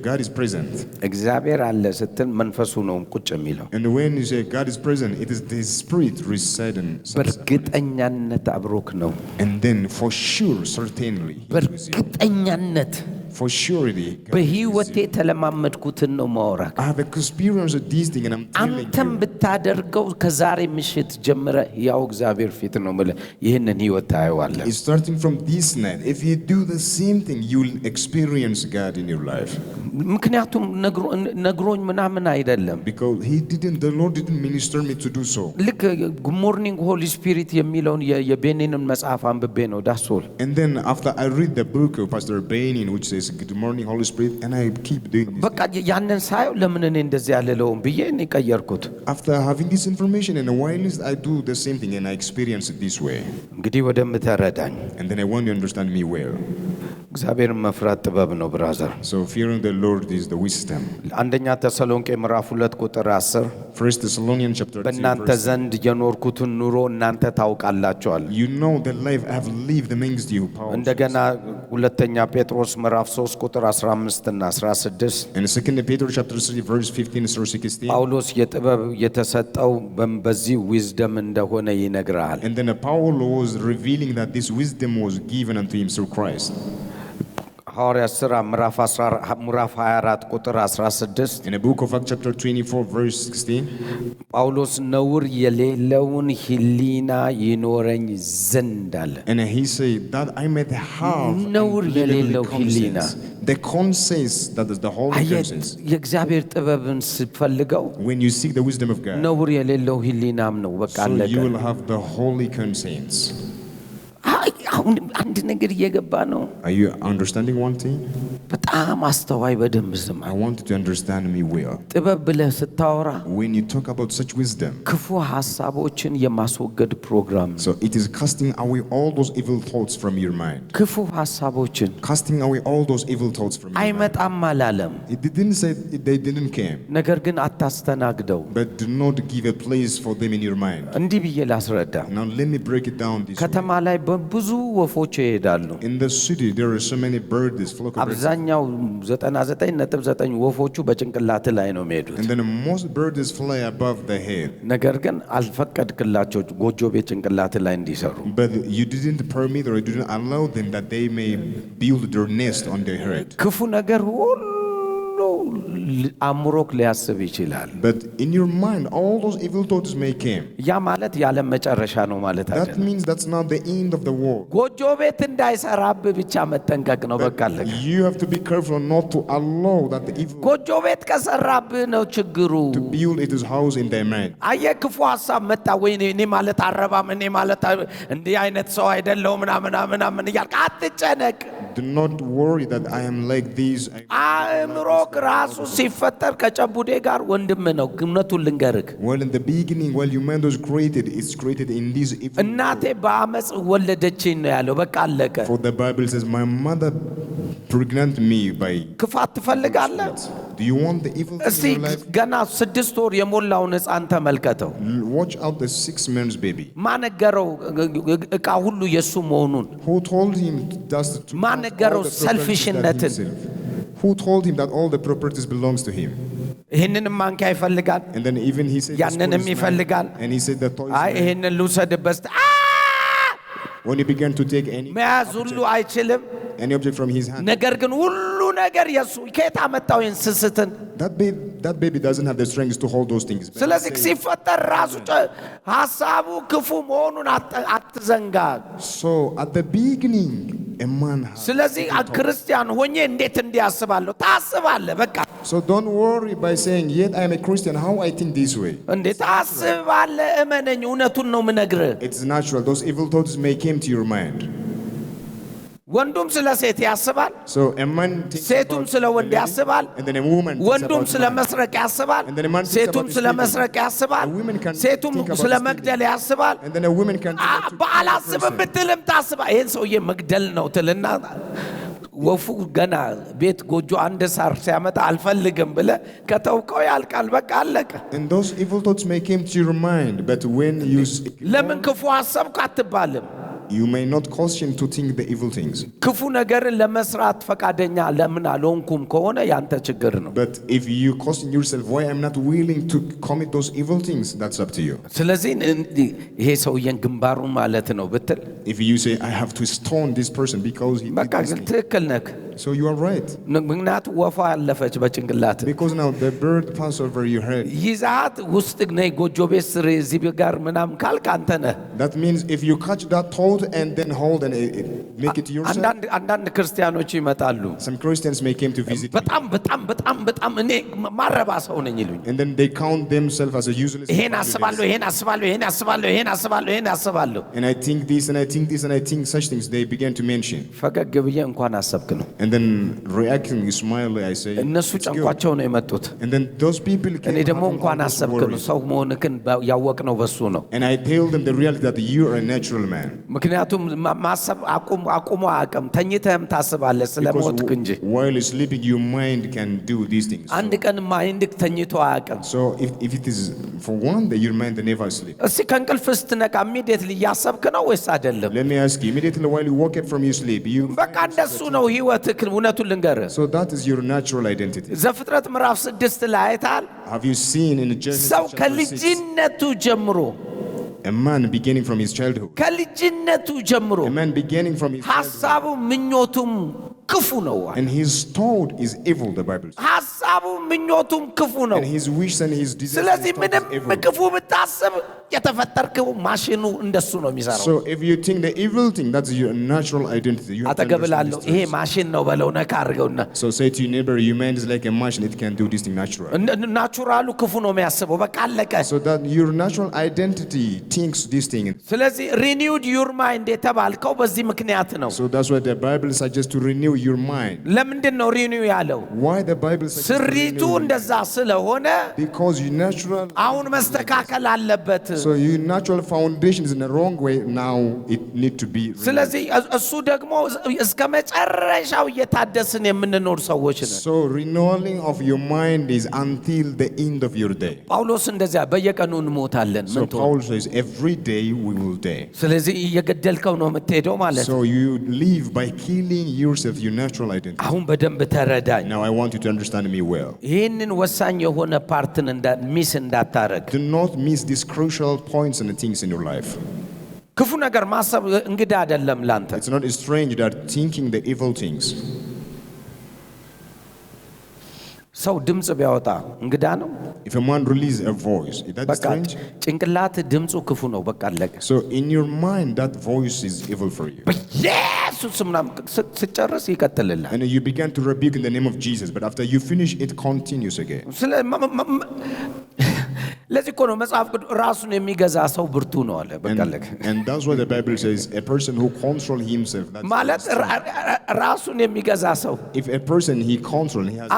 God is present, እግዚአብሔር አለ ስትል መንፈሱ ነው ቁጭ የሚለው and when you say God is present, it is the spirit residing. በእርግጠኛነት አብሮክ ነው And then for sure, certainly, በእርግጠኛነት for surety, በህይወቴ ተለማመድኩትን ነው ማወራክ I have experienced this thing and I'm telling አንተም you. ብታደርገው ከዛሬ ምሽት ጀምረ ያው እግዚአብሔር ፊት ነው ማለት ይሄንን ህይወት ታየዋለህ It's starting from this night. If you do the same thing, you'll experience God in your life. ምክንያቱም ነግሮኝ ምናምን አይደለም Because the Lord didn't minister me to do so. ልክ ጉድ ሞርኒንግ ሆሊ ስፒሪት የሚለውን የቤኒንን መጽሐፍ አንብቤ ነው ዳሶል And then after I read the book of Pastor Benin, which says Good morning Holy Spirit, and I keep doing this. በቃ ያንን ሳይው ለምን እኔ እንደዚህ ያለለውም ብዬ እኔ ቀየርኩት After having this information and a while I do the same thing and I experience it this way. እንግዲህ ወደምትረዳኝ And then I want you to understand me well. እግዚአብሔርን መፍራት ጥበብ ነው ብራዘር So fearing the Lord is the wisdom. አንደኛ ተሰሎንቄ ምዕራፍ 2 ቁጥር 10 First Thessalonians chapter 2 በእናንተ verse 10. ዘንድ የኖርኩትን ኑሮ እናንተ ታውቃላችኋል You know the life I have lived amongst you, Paul. እንደገና ሁለተኛ ጴጥሮስ ምዕራፍ 3 ቁጥር 15 እና 16 And 2 Peter chapter 3 verse 15 through 16. ጳውሎስ የጥበብ የተሰጠው በዚህ ዊዝደም እንደሆነ ይነግራል And then Paul was revealing that this wisdom was given unto him through Christ. ሐዋርያት ሥራ ምዕራፍ 24 ቁጥር 16 In the book of Acts chapter 24 verse 16. ጳውሎስ ነውር የሌለውን ሕሊና ይኖረኝ ዘንድ አለ And he said that I might have ነውር የሌለው ሕሊና the conscience that is the holy conscience. የእግዚአብሔር ጥበብን ስትፈልገው When you seek the wisdom of God, ነውር የሌለው ሕሊናም ነው በቃ so አለቀ you will have the holy conscience. አሁን አንድ ነገር እየገባ ነው Are you understanding one thing? በጣም አስተዋይ በደንብ ስማ I want you to understand me well. ጥበብ ብለህ ስታወራ When you talk about such wisdom, ክፉ ሐሳቦችን የማስወገድ ፕሮግራም so it is casting away all those evil thoughts from your mind. ክፉ ሐሳቦችን Casting away all those evil thoughts from your mind. አይመጣም አላለም It didn't say they didn't come, ነገር ግን አታስተናግደው but do not give a place for them in your mind. እንዲህ ብዬ ላስረዳ Now let me break it down this way. ከተማ ላይ ብዙ ወፎች ይሄዳሉ In the city there are so many birds, flock of birds. አብዛኛው 99.9 ወፎቹ በጭንቅላት ላይ ነው የሚሄዱት And then most birds fly above the head. ነገር ግን አልፈቀድክላቸው ጎጆ ቤት ጭንቅላት ላይ እንዲሰሩ But you didn't permit or you didn't allow them that they may build their nest on their head. ክፉ ነገር ሁሉ አምሮክ ሊያስብ ይችላል But in your mind, all those evil thoughts may come. ያ ማለት የዓለም መጨረሻ ነው ማለት That አይደለም means that's not the end of the world. ጎጆ ቤት እንዳይሰራብህ ብቻ መጠንቀቅ ነው በቃ አለቀ You have to be careful not to allow that the evil ጎጆ ቤት ከሰራብህ ነው ችግሩ to build its house in their mind. አየህ ክፉ ሐሳብ መጣ ወይ እኔ ማለት አረባም እኔ ማለት እንዲህ አይነት ሰው አይደለሁም ምናምን እያልክ አትጨነቅ Do not worry that I am like this. አእምሮክ ራሱ ሲፈጠር ከጨቡዴ ጋር ወንድም ነው እውነቱን ልንገርክ Well, in the beginning, while your mind was created, it's created in this evil እናቴ world. በአመፅ ወለደችኝ ነው ያለው በቃ አለቀ For the Bible says, my mother pregnant me by. ክፋት ትፈልጋለህ Do you want the evil thing እስቲ in your life? ገና 6 ወር የሞላውን ሕፃን ተመልከተው Watch out the 6 months baby. ማነገረው ዕቃ ሁሉ የሱ መሆኑን Who told him that's to ማነገረው all the properties that ሰልፊሽነትን himself? Who told him that all the properties belongs to him? ይህንንም ማንኪያ ይፈልጋል And then even he said, ያንንም ይፈልጋል and he said that toys. አይ ይሄንን ልውሰድበት When he began to take መያዝ ሁሉ አይችልም any object from his hand, ነገር ግን ሁሉ ነገር የሱ ከየት አመጣው ይህን ስስትን that baby doesn't have the strength to hold those things. But ስለዚህ he said, ሲፈጠር ራሱ ሐሳቡ ክፉ መሆኑን አትዘንጋ so at the beginning, a man has. ስለዚህ ክርስቲያን ሆኜ እንዴት እንዲያስባለሁ ታስባለህ በቃ So don't worry by saying, yet I am a Christian, how I think this way. እንዴት ታስባለህ እመነኝ እውነቱን ነው የምነግርህ It's natural. Those evil thoughts may come to your mind. ወንዱም ስለ ሴት ያስባል So a man thinks ሴቱም about ስለ a ወንድ lady, ያስባል and then a woman thinks ወንዱም about ስለ man. መስረቅ ያስባል And then a man thinks ሴቱም about ስለ stealing. መስረቅ ያስባል A woman can ሴቱም think about ስለ stealing. መግደል ያስባል And then a woman can think about በአላስብም ብትልም ታስባ ይሄን ሰውዬ መግደል ነው ትልና ወፉ ገና ቤት ጎጆ አንድ ሳር ሲያመጣ አልፈልግም ብለ ከተውቀው ያልቃል በቃ አለቀ And those evil thoughts may come to your mind, but when you ለምን ክፉ ሐሳብክ አትባልም You may not cause him to think the evil things. ክፉ ነገርን ለመስራት ፈቃደኛ ለምን አልሆንኩም ከሆነ ያንተ ችግር ነው። But if you question yourself why I'm not willing to commit those evil things, that's up to you. ስለዚህ ይሄ ሰውዬን ግንባሩን ማለት ነው ብትል If you say I have to stone this person because he በቃ did this thing, ትክክል ነህ። so you are right. ምክንያቱም ወፏ ያለፈች በጭንቅላት Because now the bird passed over your head. ይዛት ውስጥ ነይ ጎጆ ቤት ስር እዚህ ጋር ምናምን ካልክ አንተ ነህ። That means if you catch that thought and then hold and make it yourself. አንዳንድ ክርስቲያኖች ይመጣሉ። Some Christians may came to visit me. በጣም እኔ ማረባ ሰው ነኝ ይሉኝ። And then they count themselves as a useless. ይሄን አስባለሁ And I think this and I think this and I think such things, they began to mention. ፈገግ ብዬ እንኳን አሰብክ ነው። And then reacting, smile, I say. እነሱ ጨንቋቸው ነው የመጡት። And then those people came. እኔ ደግሞ እንኳን አሰብክ ነው ሰው መሆንክን ያወቅነው በሱ ነው። And I tell them the reality that you are a natural man. ምክንያቱም ማሰብ አቁሞ አቅም ተኝተህም ታስባለህ ስለሞትክ እንጂ while sleeping your mind can do these things. አንድ ቀን ማይንድክ ተኝቶ አያውቅም። So if it is for one day your mind never sleep. እስቲ ከእንቅልፍ ስትነቃ ኢሚዲየትሊ እያሰብክ ነው ወይስ አይደለም? Let me ask you, immediately while you wake up from your sleep, you በቃ እንደሱ ነው ህይወትክ። እውነቱን ልንገርህ፣ so that is your natural identity. ዘፍጥረት ምዕራፍ 6 ላይ አይተሃል። Have you seen in Genesis ሰው chapter 6? ከልጅነቱ ጀምሮ A man beginning from his childhood. ከልጅነቱ ጀምሮ A man beginning from his childhood. ሐሳቡ ምኞቱም ክፉ ነው። And his thought is evil, the Bible says. ሐሳቡ ምኞቱም ክፉ ነው። And his wish and his desire ስለዚህ is ምንም evil. ክፉ ብታስብ የተፈጠርከው ማሽኑ እንደሱ ነው የሚሰራው። So if you think the evil thing, that's your natural identity. You have to understand አጠገብላለሁ this ይሄ truth. ማሽን ነው በለው ነካ አድርገውና So say to your neighbor, your mind is like a machine, it can do this thing naturally. ናቹራሉ ክፉ ነው የሚያስበው። በቃ አለቀ። So that your natural identity thinks this thing. ስለዚህ ሪኒውድ ዩር ማይንድ የተባልከው በዚህ ምክንያት ነው። So that's why the Bible suggests to renew your mind. ለምንድን ነው ሪኒው ያለው? Why the Bible suggests to ስሪቱ renew your mind? እንደዛ ስለሆነ Because your natural, አሁን መስተካከል አለበት። so your natural foundation is in the wrong way. Now it need to be renewed. ስለዚህ እሱ ደግሞ እስከ መጨረሻው እየታደስን የምንኖር ሰዎች ነን። So renewing of your mind is until the end of your day. ጳውሎስ እንደዚያ በየቀኑ እንሞታለን። So Paul says every day we will die. ስለዚህ እየገደልከው ነው የምትሄደው ማለት ነው። So you live by killing yourself, your natural identity. አሁን በደንብ ተረዳኝ። Now I want you to understand me well. ይህንን ወሳኝ የሆነ ፓርትን ሚስ እንዳታረግ። Do not miss these crucial points and things in your life. ክፉ ነገር ማሰብ እንግዳ አይደለም ላንተ። It's not strange that thinking the evil things. ሰው ድምጽ ቢያወጣ እንግዳ ነው። If a man release a voice, is that በቃ strange? ጭንቅላት ድምጹ ክፉ ነው። በቃ አለቀ። So in your mind, that voice is evil for you. በኢየሱስ ምናምን ስጨርስ ይቀጥልልሃል። And you begin to rebuke in the name of Jesus, but after you finish, it continues again. ለዚህ እኮ ነው መጽሐፍ ቅዱስ ራሱን የሚገዛ ሰው ብርቱ ነው አለ። በቃ አለቀ። And that's what the Bible says, a person who controls himself. ማለት ራሱን የሚገዛ ሰው If a person he controls, he has.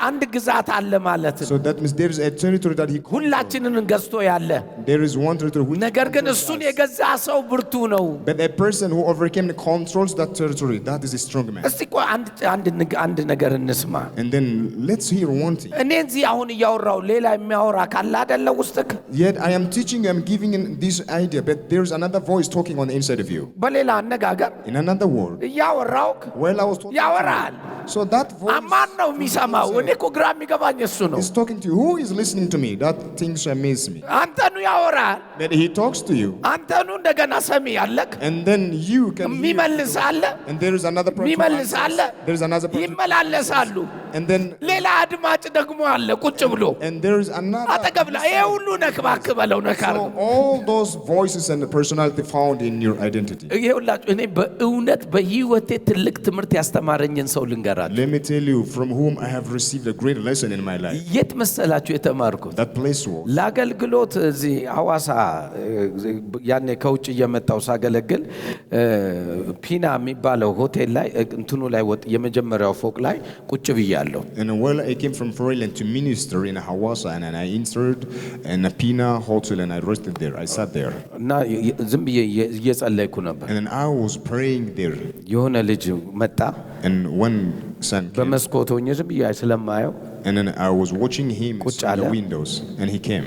አንድ ግዛት አለ ማለት ነው። So that means there is a territory that he controls. ሁላችንን ገዝቶ ያለ There is one territory which. ነገር ግን እሱን የገዛ ሰው ብርቱ ነው። But a person who overcame and controls that territory, that is a strong man. እስቲ ቆይ አንድ ነገር እንስማ። And then let's hear one thing. እኔ እዚህ አሁን እያወራው ሌላ የሚያወራ ካለ አይደለ ውስጥክ? Yet I am teaching, I am giving in this idea, but there is another voice talking on the inside of you. በሌላ አነጋገር In another word, እያወራውክ while I was talking, ያወራል። so that voice ማን ነው የሚሰማው? እኔ እኮ ግራ የሚገባኝ እሱ ነው። is talking to you. Who is listening to me? That things amaze me. አንተኑ ያወራል፣ That he talks to you, አንተኑ እንደገና ሰሚ አለክ፣ and then you can hear. የሚመልስ አለ፣ And there is another person. የሚመልስ አለ፣ There is another person. ይመላለሳሉ። And then ሌላ አድማጭ ደግሞ አለ ቁጭ ብሎ and there is another. አጠገብ ላይ ይሄ ሁሉ ነክ እባክህ በለው ነካ So all those voices and personality found in your identity. ይሄ ሁላችሁ እኔ በእውነት በህይወቴ ትልቅ ትምህርት ያስተማረኝን ሰው ልንገራችሁ። Let me tell you from whom I have received a great lesson in my life. የት መሰላችሁ የተማርኩት? That place was. ለአገልግሎት እዚህ ሐዋሳ ያኔ ከውጭ እየመጣው ሳገለግል ፒና የሚባለው ሆቴል ላይ እንትኑ ላይ ወጥ የመጀመሪያው ፎቅ ላይ ቁጭ ብያለሁ። And while I came from Foreland to minister in Hawassa, and I entered in a Pina hotel and I rested there. I sat there. እና ዝም ብዬ እየጸለይኩ ነበር። And then I was praying there. የሆነ ልጅ መጣ። And one son came. በመስኮት ሆኜ ዝም ብዬ ስለማየው And then I was watching him ቁጭ through አለ። the windows. And he came.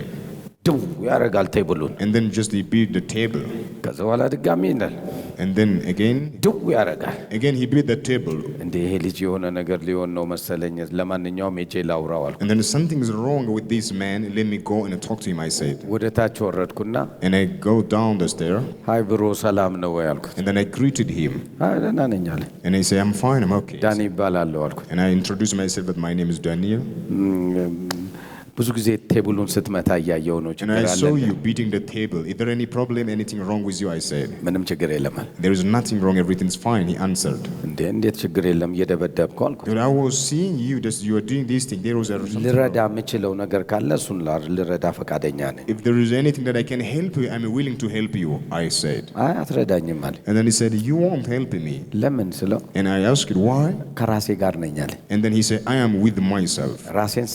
ድው ያረጋል ቴብሉን and then just he beat the table. ከዛ በኋላ ድጋሚ ይላል And then ድው ያረጋል again he beat the table. እንዴ ይሄ ልጅ የሆነ ነገር ሊሆን ነው መሰለኝ ለማንኛውም ሄጄ ላውራው አልኩ And then something is wrong with this man, let me go and talk to him, I said. ወደ ታች ወረድኩና And I go down the stair ሃይ ብሮ ሰላም ነው ወይ አልኩት and then I greeted him አይ ደህና ነኝ አለ and I say I'm fine, I'm okay. ዳኒ ይባላለሁ አልኩት And I introduced myself that my name is Daniel. ብዙ ጊዜ ቴብሉን ስትመታ እያየው ነው And ችግር I አለ saw you beating the table. Is there any problem, anything wrong with you? I said. ምንም ችግር የለም There is nothing wrong, everything's fine, he answered. እንዴት ችግር የለም እየደበደብኩ አልኩት But I was seeing you, just you are doing this thing. There was something ልረዳ wrong. የምችለው ነገር ካለ እሱን ልረዳ ፈቃደኛ ነኝ If there is anything that I can help you, I'm willing to help you, I said. አይ አትረዳኝም አለ And then he said, you won't help me. ለምን ስለው And I asked, why? ከራሴ ጋር ነኝ አለ And then he said, I am with myself. ራሴን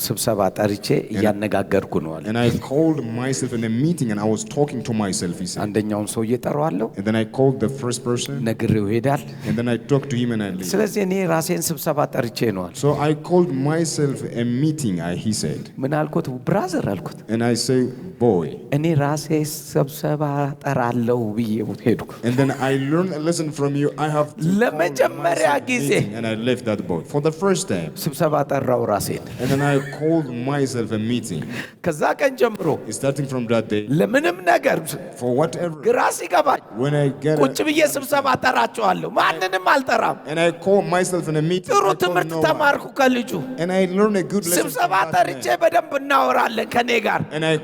ስብሰባ ጠርቼ እያነጋገርኩ ነው አለ And I called myself in a meeting and I was talking to myself, he said. አንደኛውን ሰው እየጠራዋለሁ And then I called the first person ነግሬው ሄዳል and then I talked to him and I leave. ስለዚህ እኔ ራሴን ስብሰባ ጠርቼ ነው አለ So I called myself a meeting, he said. ምን አልኩት ብራዘር አልኩት And I say, boy. እኔ ራሴ ስብሰባ ጠራለሁ ብዬ ሄድኩ And then I learned a lesson from you. I have to call ለመጀመሪያ myself ጊዜ meeting, and I left that boat for the first time. ስብሰባ ጠራው ራሴን And then I called myself a meeting. ከዛ ቀን ጀምሮ Starting from that day, ለምንም ነገር for whatever, ግራ ሲገባኝ when I get ቁጭ ብዬ ስብሰባ ጠራቸዋለሁ ማንንም አልጠራም and I call myself in a meeting, ጥሩ I call ትምህርት no one. ተማርኩ ከልጁ And I learn a good lesson from ስብሰባ that ጠርቼ man. በደንብ እናወራለን ከኔ ጋር And I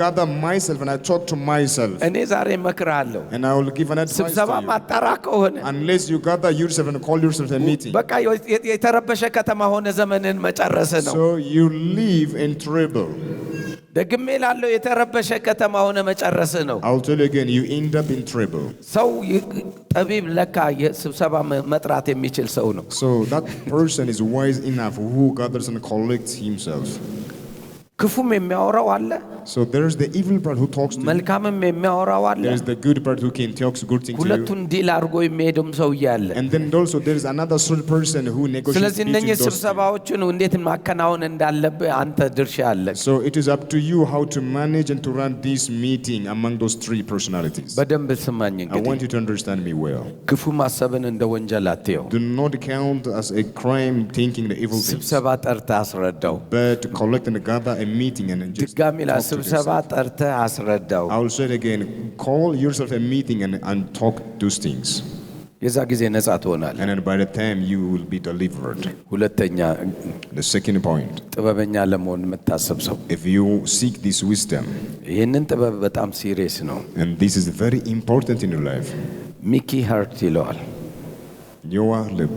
gather myself and I talk to myself. እኔ ዛሬ እመክርሃለሁ And I will give an advice ስብሰባ to you. ማጣራ ከሆነ Unless you gather yourself and call yourself a meeting. በቃ የተረበሸ ከተማ ሆነ ዘመንን መጨረስ ነው So you live in trouble. ደግሜ ላለው የተረበሸ ከተማ ሆነ መጨረስ ነው I'll tell you again, you end up in trouble. ሰው ጠቢብ ለካ የስብሰባ መጥራት የሚችል ሰው ነው So that person is wise enough who gathers and collects himself. ክፉም የሚያወራው አለ So there's the evil part who talks to you. መልካምም የሚያወራው አለ There's the good part who can talk good things to you. ሁለቱን ዲል አድርጎ የሚሄድም ሰውዬ አለ And then also there's another sort of person who negotiates ስለዚህ between እነኚህ those two. ስብሰባዎችን እንዴት ማከናወን እንዳለብህ አንተ ድርሻ አለ So it is up to you how to manage and to run this meeting among those three personalities. በደንብ ስማኝ I እንግዲህ want you to understand me well. ክፉ ማሰብን እንደ ወንጀል አትየው Do not count as a crime thinking the evil things, ስብሰባ ጠርተህ አስረዳው but collect and gather a meeting and just ድጋሚ talk to ለስብሰባ yourself. ጠርተህ አስረዳው I will say it again, call yourself a meeting and talk those things. የዛ ጊዜ ነጻ ትሆናለህ And then by the time you will be delivered. ሁለተኛ The second point, ጥበበኛ ለመሆን የምታስብ ሰው if you seek this wisdom, ይህንን ጥበብ በጣም ሲሪየስ ነው and this is very important in your life, ሚኪ ሃርት ይለዋል your lip.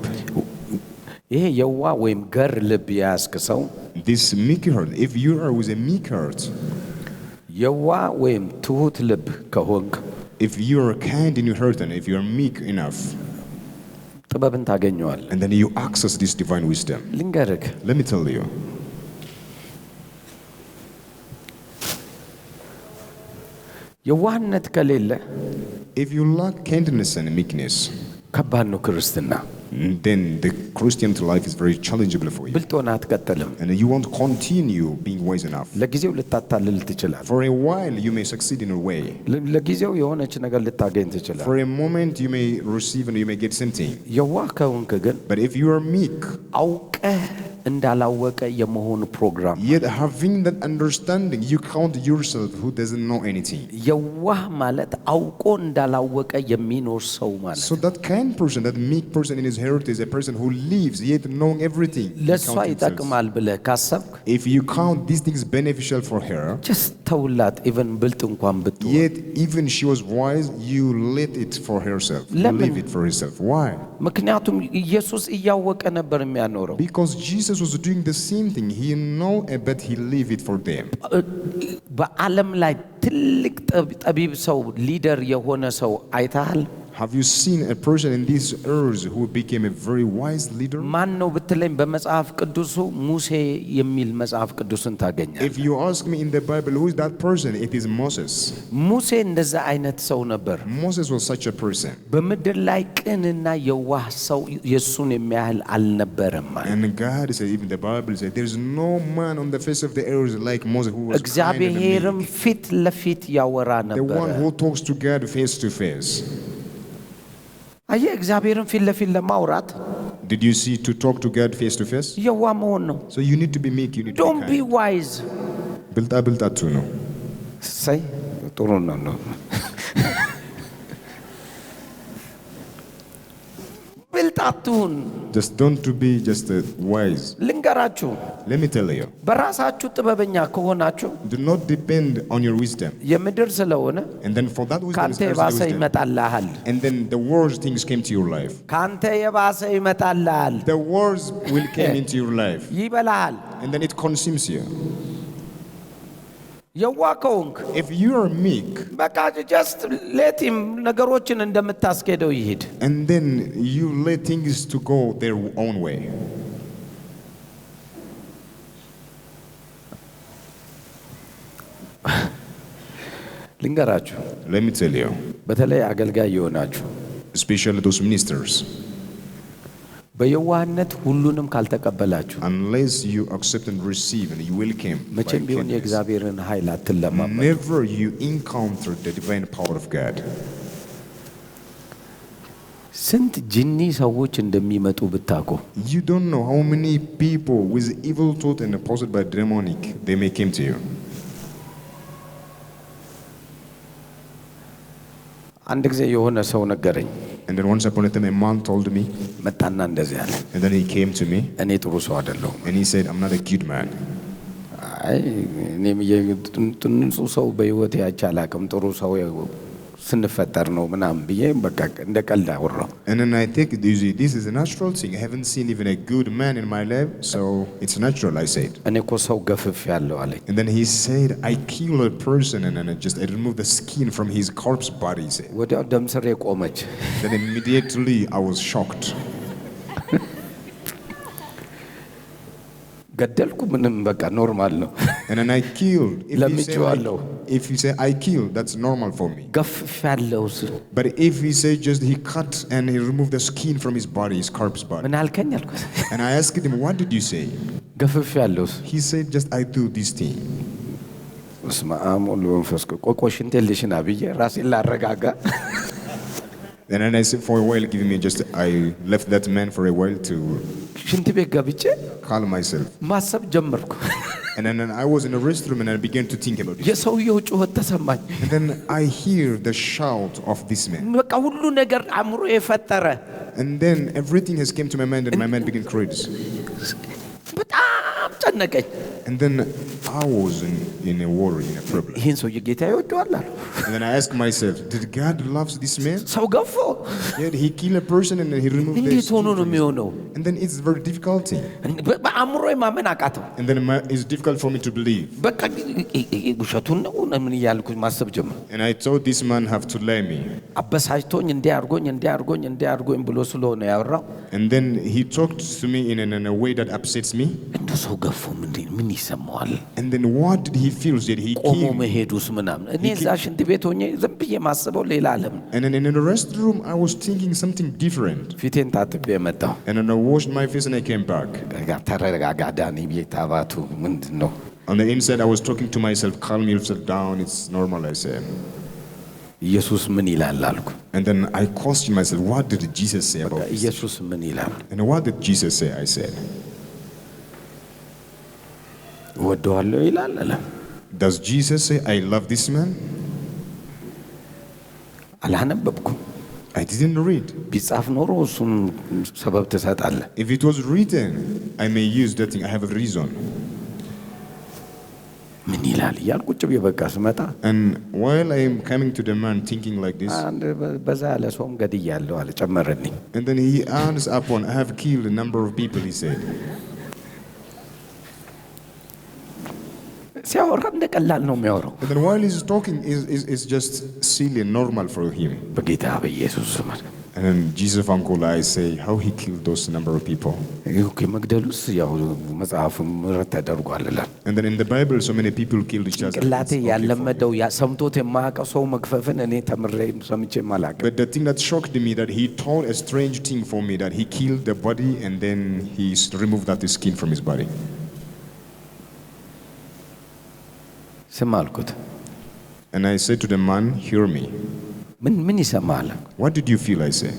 ይሄ የዋ ወይም ገር ልብ የያዝክ ሰው This meek heart, if you are with a meek heart, የዋ ወይም ትሁት ልብ ከሆንክ if you are kind in your heart and if you are meek enough, ጥበብን ታገኘዋለህ and then you access this divine wisdom. ልንገርህ Let me tell you, የዋህነት ከሌለ if you lack kindness and meekness, ከባድ ነው ክርስትና then the Christian life is very challengeable for you. ብልጥ ሆነህ አትቀጥልም And you won't continue being wise enough. ለጊዜው ልታታልል ትችላለህ For a while, you may succeed in a way. ለጊዜው የሆነች ነገር ልታገኝ ትችላለህ For a moment, you may receive and you may get something. የዋህ ከሆንክ ግን But if you are meek, አውቀህ እንዳላወቀ የመሆን ፕሮግራም yet having that understanding, you count yourself who doesn't know anything. የዋህ ማለት አውቆ እንዳላወቀ የሚኖር ሰው ማለት So that kind person, that meek person in his heart is a person who lives yet knowing everything. He ለሷ counts himself. ይጠቅማል ብለህ ካሰብክ If you count these things beneficial for her, ጀስት ተውላት ኢቨን ብልጥ እንኳን ብትሆን yet even she was wise, you let it for herself. You Lemon. leave it for herself. Why? ምክንያቱም ኢየሱስ እያወቀ ነበር የሚያኖረው Because Jesus was doing the same thing. He know, but he leave it for them. በዓለም ላይ ትልቅ ጠቢብ ሰው ሊደር የሆነ ሰው አይተሃል Have you seen a person in this earth who became a very wise leader? ማን ነው ብትለኝ በመጽሐፍ ቅዱሱ ሙሴ የሚል መጽሐፍ ቅዱስን ታገኛለህ። If you ask me in the Bible who is that person, it is Moses. ሙሴ እንደዛ አይነት ሰው ነበር። Moses was such a person. በምድር ላይ ቅንና የዋህ ሰው የሱን የሚያህል አልነበረም። And God said, even the Bible said, there is no man on the face of the earth like Moses who was kind and እግዚአብሔርም meek. ፊት ለፊት ያወራ The ነበር። one who talks to God face to face. አየህ እግዚአብሔርን ፊት ለፊት ለማውራት Did you see to talk to God face to face? የዋህ መሆን ነው። So you need to be meek, you need to Don't be be kind. wise. ብልጣ ቱ ነው። ሳይ ጥሩ ነው። ብልጣቱን Just don't to be just wise. ልንገራችሁ Let me tell you. በራሳችሁ ጥበበኛ ከሆናችሁ Do not depend on your wisdom. የምድር ስለሆነ And then for that wisdom, ካንተ is earthly የባሰ wisdom. ይመጣልሃል። And then the worst things came to your life. ካንተ የባሰ ይመጣልሃል። The worst will came into your life. ይበላሃል። And then it consumes you. የዋህ ከሆንክ If you are meek, በቃ ጀስት ሌቲም ነገሮችን እንደምታስኬደው ይሄድ። and then you let things to go their own way. ልንገራችሁ Let me tell you, በተለይ አገልጋይ የሆናችሁ especially those ministers, በየዋህነት ሁሉንም ካልተቀበላችሁ unless you accept and receive and you welcome by መቼም ቢሆን kindness, የእግዚአብሔርን ኃይል አትለማመዱ። never you encounter the divine power of God. ስንት ጅኒ ሰዎች እንደሚመጡ ብታውቁ። You don't know how many people with evil thought and opposed by demonic they may come to you. አንድ ጊዜ የሆነ ሰው ነገረኝ። And then once upon a time a man told me, መጣና እንደዚህ አለ፣ and then he came to me እኔ ጥሩ ሰው አይደለሁም። and he said, I'm not a good man. አይ እኔም ንጹህ ሰው በህይወቴ አይቼ አላውቅም። ጥሩ ሰው ስንፈጠር ነው ምናምን ብዬ በቃ እንደ ቀልድ አወራሁ። And then I think this is a natural thing. I haven't seen even a good man in my life, so it's natural, I said. እኔ እኮ ሰው ገፍፍ ያለው አለኝ። And then he said, I killed a person and then I removed the skin from his corpse body, he said. ወዲያው ደም ስሬ ቆመች። Then immediately I was shocked. ገደልኩ ምንም በቃ ኖርማል ነው። And then I killed. ለምጄዋለሁ። If you say I killed, that's normal for me. ገፍፍ ያለው But if he said just he cut and he removed the skin from his body, his corpse body. ምን አልከኝ አልኩት። And I asked him, what did you say? ገፍፍ ያለው He said, just I do this thing. በስመ አብ ወወልድ ወመንፈስ ቅዱስ። ቆይ ሽንቴን ልሽና ብዬ ራሴን ላረጋጋ። And then I said, for a while, give me just, I left that man for a while to ሽንት ቤት ገብቼ calm myself. ማሰብ ጀመርኩ። And then I was in a restroom and I began to think about it. የሰውየው ጩኸት ተሰማኝ። And then I hear the shout of this man. በቃ ሁሉ ነገር አእምሮ የፈጠረ And then everything has came to my mind and my mind began to craze. በጣም ጨነቀኝ። And then I was in a worry, in a problem. ይህን ሰውዬ ጌታ ይወደዋል አሉ። And then I asked myself, did God loves this man? ሰው ገፎ Yet he killed a person and then he removed the እንዴት ሆኖ skin ነው from his- የሚሆነው? And then it's very difficult thing. በአእምሮ ማመን አቃተው። And then it's difficult for me to believe. በቃ ውሸቱን ነው ምን እያልኩኝ ማሰብ ጀመር። And I thought this man have to lie me. አበሳጭቶኝ እንዲያርጎኝ ብሎ ስለሆነ ያወራው And then he talked to me in a way that upsets me. እንደ ሰው ገፎ ምን ይሰማዋል? And then what did he feel? Did he ቆሞ kill me? መሄዱስ ምናምን። እኔ እዛ ሽንት ቤት ሆኜ ዝም ብዬ ማስበው ሌላ ዓለም። And then in the restroom, I was thinking something different. ፊቴን ታጥቤ መጣሁ። And then I washed my face and I came back. ተረጋጋ ዳኒ ቤት አባቱ ምንድን ነው? On the inside, I was talking to myself, calm yourself down. It's normal, I said. ኢየሱስ ምን ይላል አልኩ። And then I questioned myself, what did Jesus say about this? ኢየሱስ ምን ይላል? And what did Jesus say? I said, ወደዋለሁ ይላል አለ። does Jesus say, I love this man? አላነበብኩም። I didn't read. ቢጻፍ ኖሮ እሱን ሰበብ ትሰጣለህ። If it was written, I may use that thing. I have a reason. ምን ይላል እያልኩ ቁጭ ብዬ በቃ ስመጣ And while I am coming to the man thinking like this, አንድ በዛ ያለ ሰውም ገድያለሁ አለ ጨመረልኝ። and then he adds upon, I have killed a number of people, he said. ሲያወራ እንደቀላል ነው የሚያወራው። And then while he's talking is just silly and normal for him. በጌታ በኢየሱስ ስም And then Jesus Uncle, I say how he killed those number of people. መግደሉስ ያው መጽሐፉ ምሕረት ተደርጓልላል። And then in the Bible so many people killed each other. ጭንቅላቴ ያለመደው ሰምቶት የማያውቀው ሰው መግፈፍን እኔ ተምሬ ሰምቼ ማላውቅ። But the thing that shocked me that he told a strange thing for me that he killed the body and then he removed that skin from his body. ስማ አልኩት። And I said to the man, hear me. ምን ይሰማል? What did you feel? I say.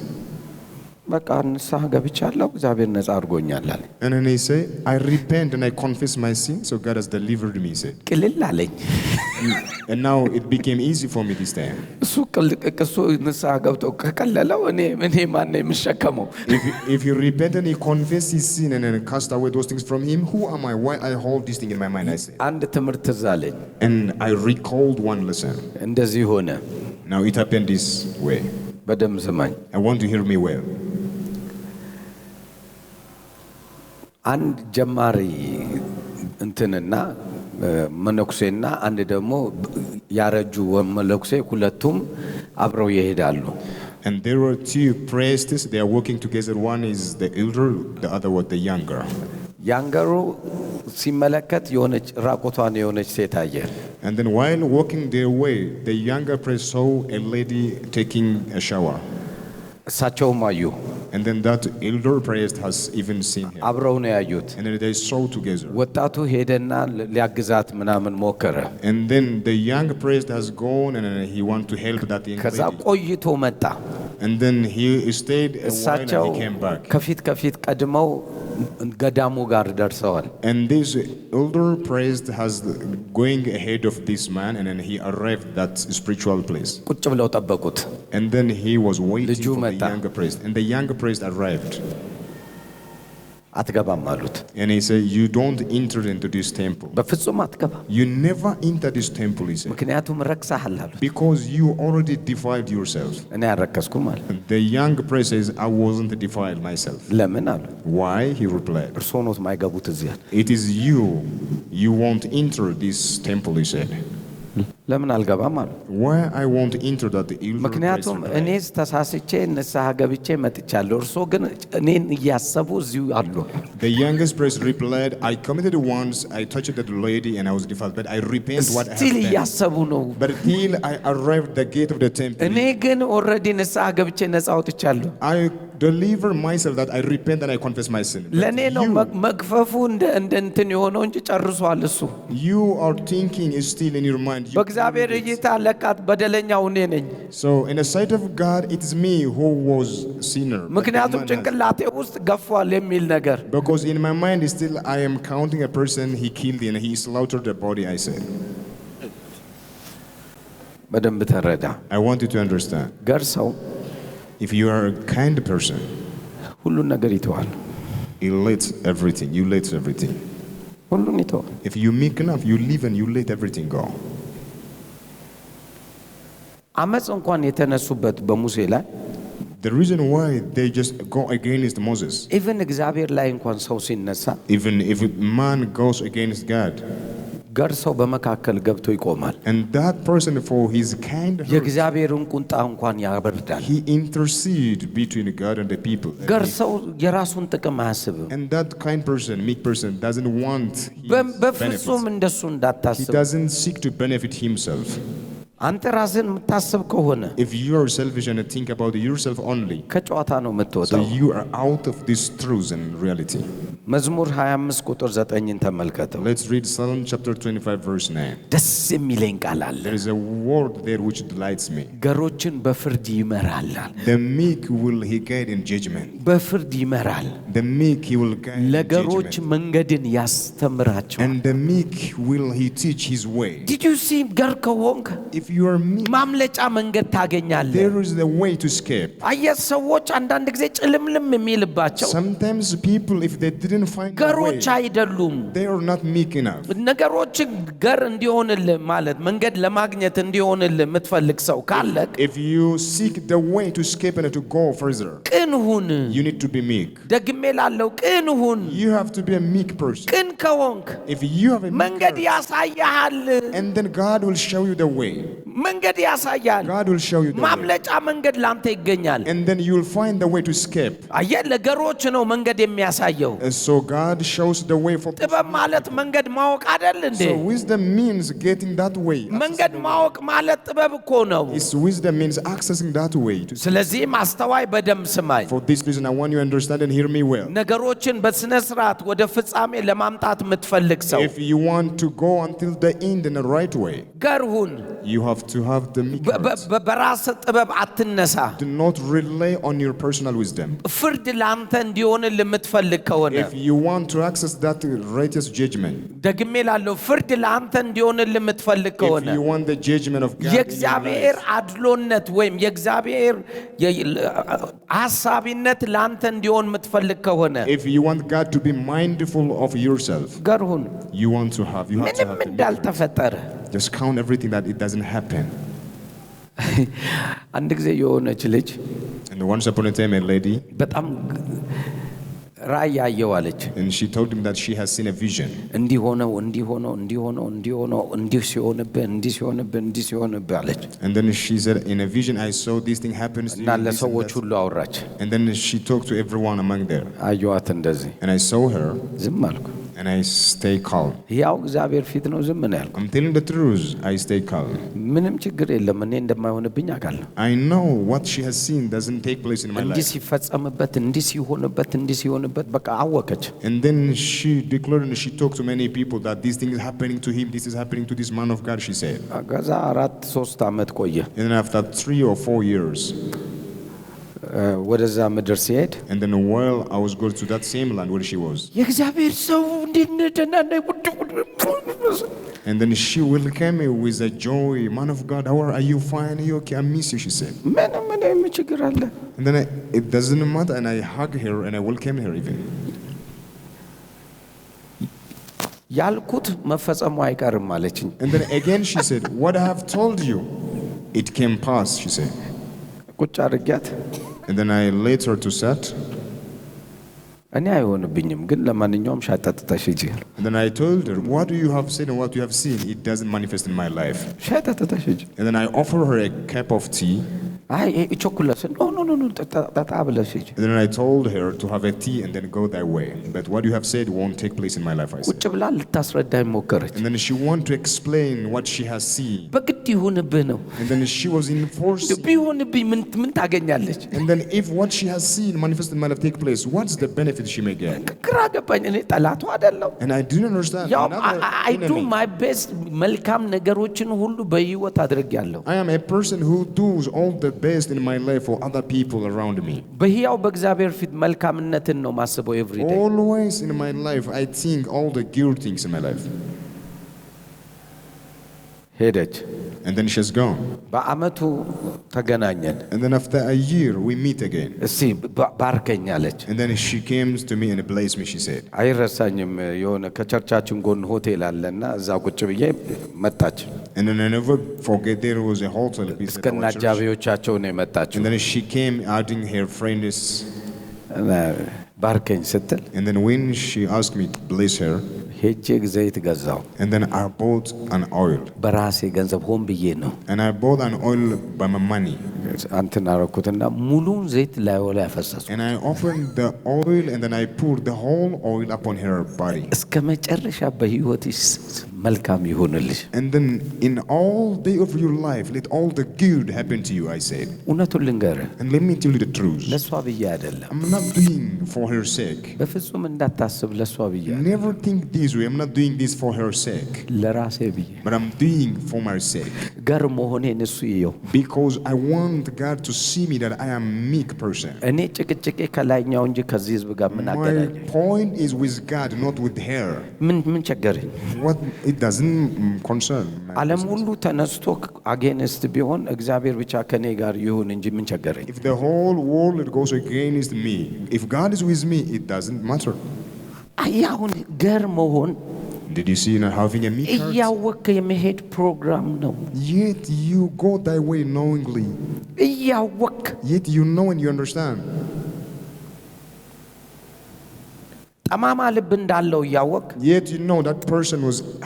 በቃ ንስሐ ገብቻለሁ እግዚአብሔር ነፃ አድርጎኛል አለ። And then he said, I repent and I confess my sin, so God has delivered me, he said. ቅልል አለኝ። And now it became easy for me this time. እሱ ንስሐ ገብቶ ከቀለለው እኔ ማን ነው የምሸከመው? If he repent and he confess his sin and then cast away those things from him, who am I? Why I hold this thing in my mind? I say. አንድ ትምህርት ትዝ አለኝ። And I recalled one lesson. እንደዚህ ሆነ። Now it happened this way. በደም ስማኝ። I want to hear me well. አንድ ጀማሪ እንትንና መነኩሴና አንድ ደግሞ ያረጁ መነኩሴ ሁለቱም አብረው ይሄዳሉ። And there were two priests, they are working together. One is the elder, the other was the younger. ያንገሩ ሲመለከት የሆነች ራቆቷን የሆነች ሴት አየ። And then while walking their way, the younger priest saw a lady taking a shower. እሳቸውም አዩ። And then that elder priest has even seen him. አብረው ነው ያዩት። And then they saw together. ወጣቱ ሄደና ሊያግዛት ምናምን ሞከረ። And then the young priest has gone and he want to help that young ከዛ lady. ቆይቶ መጣ። And then he stayed a while and እሳቸው he came back. ከፊት ቀድመው ገዳሙ ጋር ደርሰዋል። And this elder priest has going ahead of this man and then he arrived at that spiritual place. ቁጭ ብለው ጠበቁት። And then he was waiting ልጁ for the መጣ። younger priest. And the younger priest arrived. አትገባም አሉት። And he said, you don't enter into this temple. በፍጹም አትገባም። You never enter this temple, he said. ምክንያቱም ረክሰሃል አሉት። Because you already defiled yourself. እኔ አልረከስኩም አለ። The young priest says, I wasn't defiled myself. ለምን አሉ። Why? He replied. እርስዎ ኖት ማይገቡት እዚያ። It is you. You won't enter this temple, he said. ለምን አልገባም አሉ። Why I won't enter that? The elder priest ምክንያቱም replied. እኔስ ተሳስቼ ንስሐ ገብቼ መጥቻለሁ። እርስዎ ግን እኔን እያሰቡ እዚሁ አሉ። The youngest priest replied, I committed once, I touched that lady and I was defiled, but I repent what I ስቲል have done. እያሰቡ ነው። But till I arrived at the gate of the temple, እኔ ግን ኦልሬዲ ንስሐ ገብቼ ነፃ አውጥቻለሁ። I deliver myself that I repent and I confess my sin. But ለእኔ ነው መግፈፉ እንደ እንትን የሆነው እንጂ ጨርሷል እሱ። you are thinking is still in your mind. You በእግዚአብሔር እይታ ለካት በደለኛው እኔ ነኝ። So in the sight of God, it is me who was sinner. But ምክንያቱም the man has- ጭንቅላቴ ውስጥ ገፏል የሚል ነገር Because in my mind, still I am counting a person he killed and he slaughtered the body, I said. በደንብ ተረዳ። I want you to understand. ገርሰው If you are a kind person, ሁሉን ነገር ይተዋል። you let everything. You let everything. ሁሉን ይተዋል። If you make enough, you live and you let everything go. አመፅ እንኳን የተነሱበት በሙሴ ላይ The reason why they just go against Moses, ኢቭን እግዚአብሔር ላይ እንኳን ሰው ሲነሳ even if man goes against God, ገርሰው በመካከል ገብቶ ይቆማል። and that person for his kind heart, የእግዚአብሔርን ቁጣ እንኳን ያበርዳል። he intercede between God and the people. ገርሰው የራሱን ጥቅም አያስብም። And that kind person, meek person, doesn't want his በፍጹም benefits. እንደሱ He እንዳታስብ። doesn't seek to benefit himself. አንተ ራስን የምታስብ ከሆነ If you are selfish and think about yourself only, ከጨዋታ ነው so የምትወጣው። you are out of this truth and reality. መዝሙር 25 ቁጥር 9ን ተመልከተው። Let's read Psalm chapter 25 verse 9. ደስ የሚለኝ ቃል አለ። There is a word there which delights me. ገሮችን በፍርድ ይመራል። The meek will he guide in judgment. በፍርድ ይመራል። The meek he will guide in ለገሮች judgment. መንገድን ያስተምራቸዋል። And the meek will he teach his way. Did you see ገር ከሆንክ If you are meek, ማምለጫ መንገድ ታገኛለህ። there is the way to escape. አየህ ሰዎች አንዳንድ ጊዜ ጭልምልም የሚልባቸው Sometimes people, if they didn't didn't find a way. ገሮች አይደሉም። They are not meek enough. ነገሮች ገር እንዲሆንልህ ማለት መንገድ ለማግኘት እንዲሆንልህ የምትፈልግ ሰው ካለክ If you seek the way to escape and to go further, ቅን ሁን። you need to be meek. ደግሜ ላለው ቅን ሁን። You have to be a meek person. ቅን ከሆንክ If you have a meek መንገድ heart, ያሳያል። and then God will show you the way. መንገድ ያሳያል። God will show you the way. ማምለጫ መንገድ ላንተ ይገኛል። And then you will find the way to escape. አየህ ለገሮች ነው መንገድ የሚያሳየው። And so God shows the way for people. ጥበብ ማለት መንገድ ማወቅ አይደል እንዴ? So wisdom means getting that way. መንገድ ማወቅ ማለት ጥበብ እኮ ነው። It's wisdom means accessing that way. ስለዚህ ማስተዋይ በደም ስማኝ። For this reason, I want you to understand and hear me well. ነገሮችን በስነ ስርዓት ወደ ፍጻሜ ለማምጣት የምትፈልግ ሰው If you want to go until the end in the right way, ገር ሁን። you have to have the meek heart. በራስ ጥበብ አትነሳ። Do not rely on your personal wisdom. ፍርድ ላንተ እንዲሆን ለምትፈልግ ከሆነ If you want to access that righteous judgment, ደግሜ ላለው ፍርድ ላንተ እንዲሆን ለምትፈልግ if ከሆነ you want the judgment of God in your የእግዚአብሔር life, አድሎነት ወይም የእግዚአብሔር ሐሳቢነት ላንተ እንዲሆን የምትፈልግ ከሆነ if you want God to be mindful of yourself, ገር ሁን። you have to have ምንም the meek heart. እንዳልተፈጠረ Just count everything that it doesn't happen. አንድ ጊዜ የሆነች ልጅ And once upon a time, a lady, በጣም ራእይ ያየው አለች። and she told him that she has seen a vision. እንዲህ ሆነው እንዲህ ሆነው እንዲህ ሆነው እንዲህ ሆነው እንዲህ ሲሆንብህ እንዲህ ሲሆንብህ እንዲህ ሲሆንብህ አለች። And then she said, in a vision, I saw this thing happens to you. እና this and ለሰዎች that. ሁሉ አወራች። And then she talked to everyone among there. አየዋት እንደዚህ። And I saw her, ዝም አልኩ። and I stay calm. ያው እግዚአብሔር ፊት ነው ዝም ነው ያልኩ። I'm telling the truth, I stay calm. ምንም ችግር የለም እኔ እንደማይሆንብኝ አውቃለሁ። I know what she has seen doesn't take place in my እንዲህ life. ሲፈጸምበት እንዲህ ሲሆንበት እንዲህ ሲሆንበት በቃ አወቀች። And then she declared and she talked to many people that this thing is happening to him, this is happening to this man of God, she said. ከዛ 3 ዓመት ቆየ። And then after 3 or 4 years, ወደዛ ምድር ሲሄድ and then while I was going to that same land where she was, የእግዚአብሔር ሰው እንዴት ነህ? and then she welcomed me with a joy, man of God, how are you? Fine? Are you okay? I miss you, she said. ምንም ችግር አለ? And then it doesn't matter, and I hug her and I welcome her even. ያልኩት መፈጸሙ አይቀርም አለችኝ። And then again she said, what I have told you, it came past, she said. ቁጭ አድርጊያት And then I laid her to set. እኔ አይሆንብኝም ግን ለማንኛውም ሻጠጥተሽ ሂጂ። And then I told her, what you have said and what you have seen, it doesn't manifest in my life. ሻጠጥተሽ ሂጂ። And then I offer her a cup of tea. አይ ቾኮላስ ኖ ጠጣ ብለሽ ሂጂ። And then I told her to have a tea and then go that way. But what you have said won't take place in my life, I said. ቁጭ ብላ ልታስረዳኝ ሞከረች። And then she wanted to explain what she has seen. በግድ ይሁንብህ ነው። And then she was enforcing. ቢሆንብኝ ምን ታገኛለች? And then if what she has seen manifested in my life take place, what's the benefit she may get? ግራ ገባኝ። እኔ ጠላቱ አይደለም። And I didn't understand. ያው Another I do enemy. my best መልካም ነገሮችን ሁሉ በህይወት አድርጌያለሁ። I am a person who does all the best in my life for other people around me. በሕያው በእግዚአብሔር ፊት መልካምነትን ነው ማስበው every day። Always in my life, I think all the good things in my life. ሄደች። And then she's gone. በአመቱ ተገናኘን። And then after a year, we meet again. እስቲ ባርከኝ አለች። And then she came to me and blessed me, she said. አይረሳኝም። የሆነ ከቸርቻችን ጎን ሆቴል አለና እዛ ቁጭ ብዬ መጣች። And then I never forget there was a hotel beside our እስከነ church. አጃቢዎቻቸው ነው የመጣችው። And then she came adding her friends. ባርከኝ ስትል And then when she asked me to bless her, ሄጄ ዘይት ገዛው። and then I bought an oil. በራሴ ገንዘብ ሆን ብዬ ነው And I bought an oil by my money. አንተን አረኩትና ሙሉን ዘይት ላይ ወላ ያፈሰስኩ። And I opened the oil and then I poured the whole oil upon her body. እስከ መጨረሻ በህይወትሽ መልካም ይሁንልሽ። And then in all day of your life, let all the good happen to you, I said. እውነቱን ልንገርህ And let me tell you the truth. ለሷ ብዬ አይደለም። I'm not doing for her sake. በፍጹም እንዳታስብ ለሷ ብዬ Never think this way. I'm not doing this for her sake. ለራሴ ብዬ But I'm doing for my sake. ገር መሆኔን እሱ ይየው። Because I want God to see me that I am a meek person. እኔ ጭቅጭቄ ከላይኛው እንጂ ከዚህ ህዝብ ጋር ምን አገናኘ? My point is with God, not with her. ምን ቸገረኝ? What it doesn't concern my ዓለም business. ሁሉ ተነስቶ አጌንስት ቢሆን እግዚአብሔር ብቻ ከኔ ጋር ይሁን እንጂ ምን ቸገረኝ? If the whole world goes against me, if God is with me, it doesn't matter. አሁን ገር መሆን Did you see not having a meek heart? እያወቅህ የመሄድ ፕሮግራም ነው። Yet you go thy way knowingly. እያወቅህ Yet you know and you understand. ጠማማ ልብ እንዳለው እያወቅህ Yet you know that person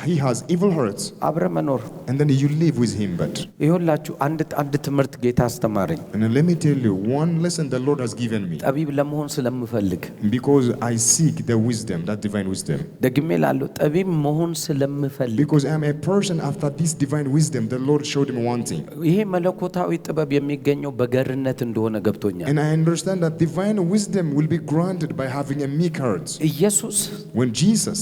he has evil hearts. አብረህ መኖር And then you live with him. But ይኸውላችሁ አንድ ትምህርት ጌታ አስተማረኝ። and then let me tell you one lesson the Lord has given me. ጠቢብ ለመሆን ስለምፈልግ Because I seek the wisdom, that divine wisdom. ደግሜ እላለሁ ጠቢብ መሆን ስለምፈልግ Because I am a person after this divine wisdom, the Lord showed me one thing. ይሄ መለኮታዊ ጥበብ የሚገኘው በገርነት እንደሆነ ገብቶኛል። And I understand that divine wisdom will be granted by having a meek heart. ኢየሱስ When Jesus,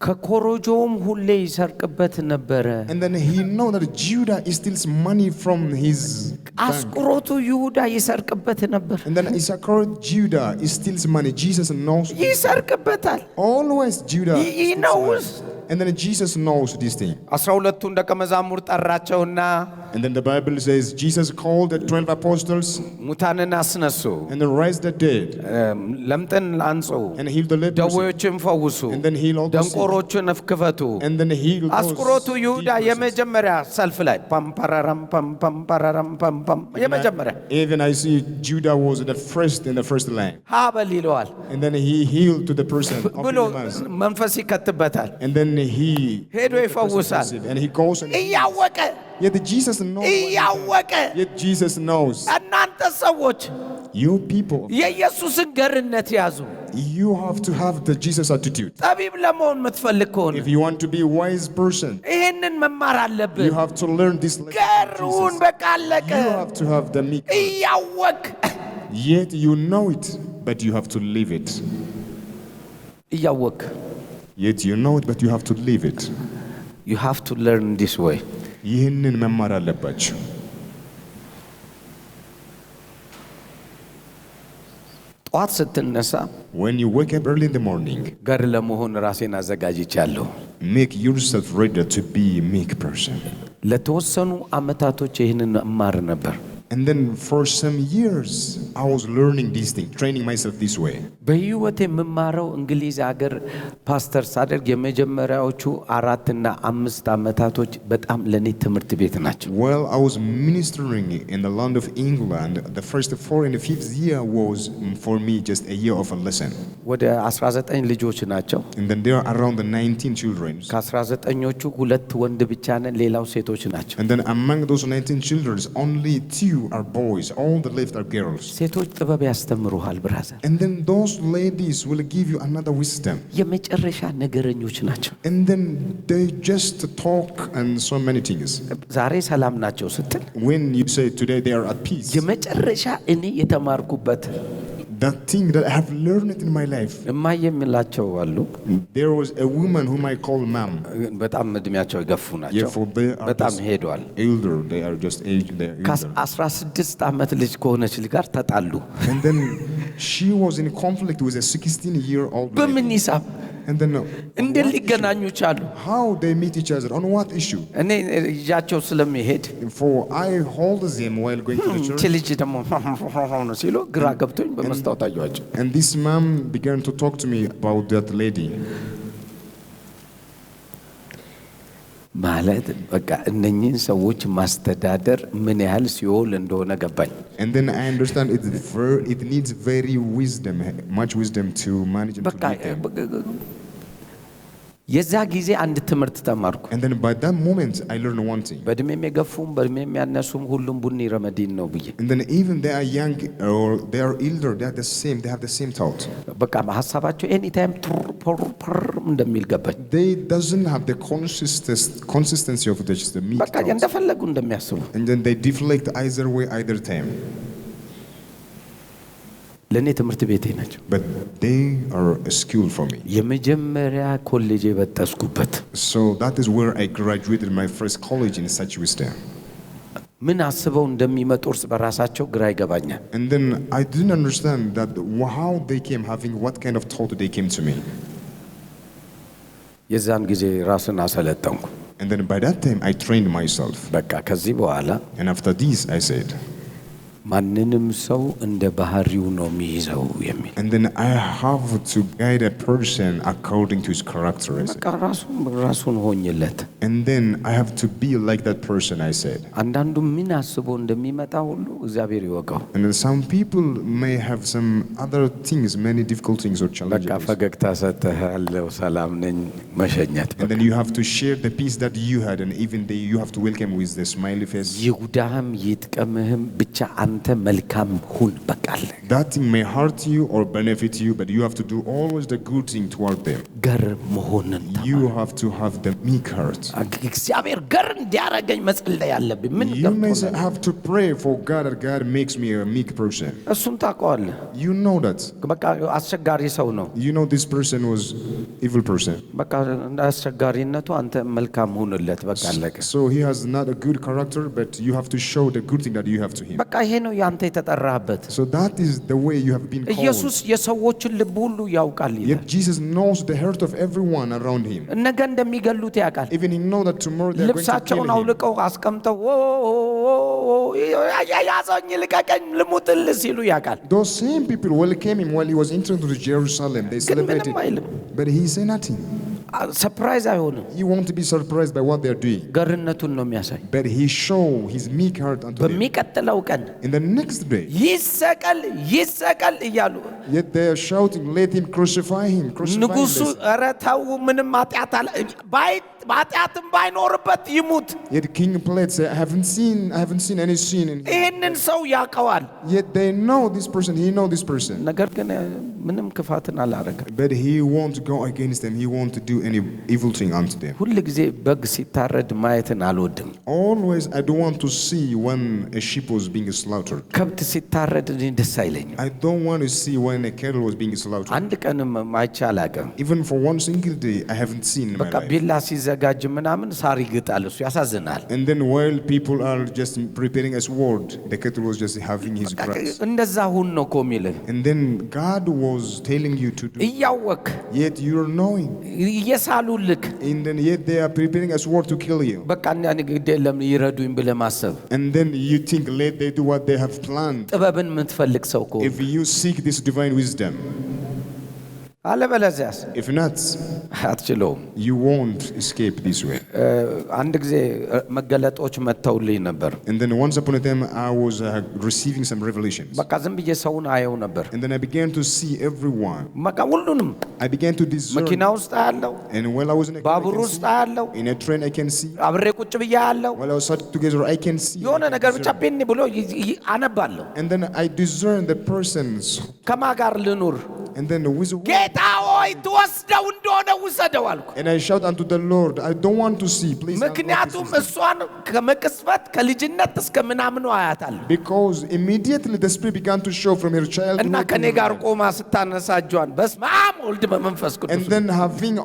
ከኮሮጆውም ሁሌ ይሰርቅበት ነበረ። and then he know that Judah steals money from his bank. አስቆሮቱ ይሁዳ ይሰርቅበት ነበር። And then Issachar, Judah steals money. Jesus knows. ይሰርቅበታል። Always Judah. He knows. And then Jesus knows this thing. 12ቱን ደቀ መዛሙርት ጠራቸውና And then the Bible says Jesus called the 12 apostles ሙታንን አስነሱ፣ and then raised the dead ለምጥን አንጹ፣ and healed the lepers ደዌዎችን ፈውሱ፣ and then healed all the sick ደንቆሮችን ክፈቱ። and then healed those አስቆሮቱ ይሁዳ demons. የመጀመሪያ ሰልፍ ላይ ፓምፓራራም ፓምፓራራም ፓምፓም የመጀመሪያ Even I see Judah was the first in the first line. ሀበል ይለዋል And then he healed to the person ብሎ opened his mouth. መንፈስ ይከትበታል። And then he ሄዶ ይፈውሳል። and he goes and እያወቀ yet Jesus knows. እያወቀ Yet Jesus knows. እናንተ ሰዎች You people, የኢየሱስን ገርነት ያዙ። you have to have the Jesus attitude. ጠቢብ ለመሆን የምትፈልግ ከሆነ If you want to be a wise person, ይህንን መማር አለብህ። you have to learn this lesson of ገሩን Jesus. በቃ አለቀ። You have to have the meek. እያወቅ Yet you know it, but you have to live it. እያወቅ Yet you know it, but you have to live it. you have to learn this way. ይህንን መማር አለባችሁ። ጠዋት ስትነሳ When you wake up early in the morning, ገር ለመሆን ራሴን አዘጋጅቻለሁ። make yourself ready to be a meek person. ለተወሰኑ አመታቶች ይህንን እማር ነበር። And then for some years, I was learning these things, training myself this way. በህይወት የምማረው እንግሊዝ ሀገር ፓስተር ሳደርግ የመጀመሪያዎቹ 4 እና 5 አመታቶች በጣም ለኔ ትምህርት ቤት ናቸው። Well, I was ministering in the land of England. The first 4 and the 5th year was for me just a year of a lesson. ወደ 19 ልጆች ናቸው። And then there are around the 19 children. ከ19ኞቹ 2 ወንድ ብቻ ነን፣ ሌላው ሴቶች ናቸው። And then among those 19 children, only 2 are boys. All the left are girls. ሴቶች ጥበብ ያስተምሩሃል ብራዘር። And then those ladies will give you another wisdom. የመጨረሻ ነገረኞች ናቸው። And then they just talk and so many things. ዛሬ ሰላም ናቸው ስትል When you say today they are at peace, የመጨረሻ እኔ የተማርኩበት that thing that I have learned in my life. እማዬ የሚላቸው አሉ። There was a woman whom I call mom. በጣም እድሜያቸው የገፉ ናቸው። Therefore, they are በጣም just ሄደዋል። elder. They are just aged. They are elder. ከ16 ዓመት ልጅ ከሆነች ልጅ ጋር ተጣሉ። And then she was in conflict with a 16-year-old በምን lady. ሂሳብ And then እንዴት ሊገናኙ ቻሉ? how they meet each other, on what issue? እኔ ይዣቸው ስለሚሄድ For I hold them while going to the እቺ church. ልጅ ደግሞ ነው ሲሉ ግራ ገብቶኝ በመስታወት አየኋቸው። And this mom began to talk to me about that lady. ማለት በቃ እነኚህን ሰዎች ማስተዳደር ምን ያህል ሲኦል እንደሆነ ገባኝ። And then I understand it needs very wisdom, much wisdom to manage and to በቃ lead them. የዛ ጊዜ አንድ ትምህርት ተማርኩ። And then by that moment, I learned one thing. በእድሜም የገፉም በእድሜም ያነሱም ሁሉም ቡኒ ረመዲን ነው ብዬ And then even they are young or they are elder, they are the same. They have the same thought. በቃ ሀሳባቸው ኤኒ ታይም እንደሚል ገባኝ። They doesn't have the consistency of the meat በቃ thoughts. እንደፈለጉ እንደሚያስቡ And then they deflect either way, either time. ለእኔ ትምህርት ቤቴ ናቸው። But they are a school for me. የመጀመሪያ ኮሌጅ የበጠስኩበት So that is where I graduated my first college in such wisdom. ምን አስበው እንደሚመጡ እርስ በራሳቸው ግራ ይገባኛል። And then I didn't understand that how they came, having what kind of thought they came to me. የዛን ጊዜ ራስን አሰለጠንኩ። And then by that time I trained myself. በቃ ከዚህ በኋላ And after this I said, ማንንም ሰው እንደ ባህሪው ነው የሚይዘው የሚል And then I have to guide a person according to his characteristics. በቃ ራሱን ሆኝለት And then I have to be like that person, I said. አንዳንዱ ምን አስቦ እንደሚመጣ ሁሉ እግዚአብሔር ይወቀው And then some people may have some other things, many difficult things or በቃ challenges. ፈገግታ ሰጥተሃለው ሰላም ነኝ መሸኘት And then you have to share the peace that you had, and even you have to welcome with the smiley face. ይጉዳህም ይጥቀምህም ብቻ አንተ መልካም ሁን በቃል That thing may hurt you or benefit you, but you have to do always the good thing toward them. ገር መሆንን You have to have the meek heart. እግዚአብሔር ገር እንዲያረጋኝ መጸለይ ያለብኝ ምን You may have to pray for God that God makes me a meek person. እሱን ታውቀዋለህ You know that. በቃ አስቸጋሪ ሰው ነው You know this person was evil person. በቃ እንደ አስቸጋሪነቱ አንተ መልካም ሁንለት በቃ አለቀ So he has not a good character, but you have to show the good thing that you have to him. በቃ ይሄ ነው ያንተ የተጠራህበት So that is the way you have been called. ኢየሱስ የሰዎችን ልብ ሁሉ ያውቃል Yet Jesus knows the heart of everyone around him. ነገ እንደሚገሉት ያውቃል Even he knows that tomorrow they are going to kill ልብሳቸውን him. አውልቀው አስቀምጠው ያዘኝ ልቀቀኝ ልሙትል ሲሉ ያውቃል Those same people welcome him while he was entering to Jerusalem. They ግን celebrated, ምንም አይልም but he said nothing. ሰርፕራይዝ አይሆንም He won't be surprised by what they are doing, ገርነቱን ነው የሚያሳይ but he show his meek heart unto them. በሚቀጥለው ቀን In the next day, ይሰቀል ይሰቀል እያሉ yet they are shouting, "Let him crucify him! Crucify him!" ንጉሱ they say. ኧረ ተው ምንም ኃጢአት አለ ኃጢአትም ባይኖርበት ይሙት Yet King Pilate said, I haven't seen any sin in him. ይህንን ሰው ያውቀዋል Yet they know this person, he know this person. ነገር ግን ምንም ክፋትን አላረገም But he won't go against them, he won't do any evil thing unto them. ሁል ጊዜ በግ ሲታረድ ማየትን አልወድም Always I don't want to see when a sheep was being slaughtered. ከብት ሲታረድ እኔ ደስ አይለኝም I don't want to see when a cattle was being slaughtered. አንድ ቀንም አይቼ አላውቅም Even for one single day, I haven't seen in my በቃ life. ቢላ ሲዘጋጅ ምናምን ሳር ይግጣል እሱ ያሳዝናል And then while people are just preparing a sword, the cattle was just having his grass. እንደዛ ሁን ነው እኮ የሚልህ And then God was telling you to do, እያወቅ yet you're knowing. እየሳሉልክ And then yet they are preparing a sword to kill you. በቃ እኛ ንግድ የለም ይረዱኝ ብለህ ማሰብ And then you think, let they do what they have planned. ጥበብን የምትፈልግ ሰው እኮ If you seek this divine wisdom, አለበለዚያስ if not, አትችለውም you won't escape this way. አንድ ጊዜ መገለጦች መተውልኝ ነበር And then once upon a time, I was receiving some revelations. በቃ ዝም ብዬ ሰውን አየው ነበር And then I began to see everyone. በቃ ሁሉንም I began to discern. መኪና ውስጥ አያለው And while I was in a car, I ባቡር can ውስጥ see. አያለው In a train, I can see. አብሬ ቁጭ ብዬ አያለው While I was sat together, I can see. የሆነ ነገር ብቻ ፔን ብሎ አነባለሁ And then I discern the persons. ከማ ጋር ልኑር And then with ጌታ ሆይ ትወስደው እንደሆነ ውሰደው አልኩ and I shout unto the Lord, I don't want to see, please. ምክንያቱም እሷን ከመቅስፈት ከልጅነት እስከ ምናምኑ አያታለሁ Because immediately the Spirit began to show from her child. እና ከኔ ጋር ቆማ ስታነሳ እጇን በስመ አብ ወልድ በመንፈስ And ቅዱስ then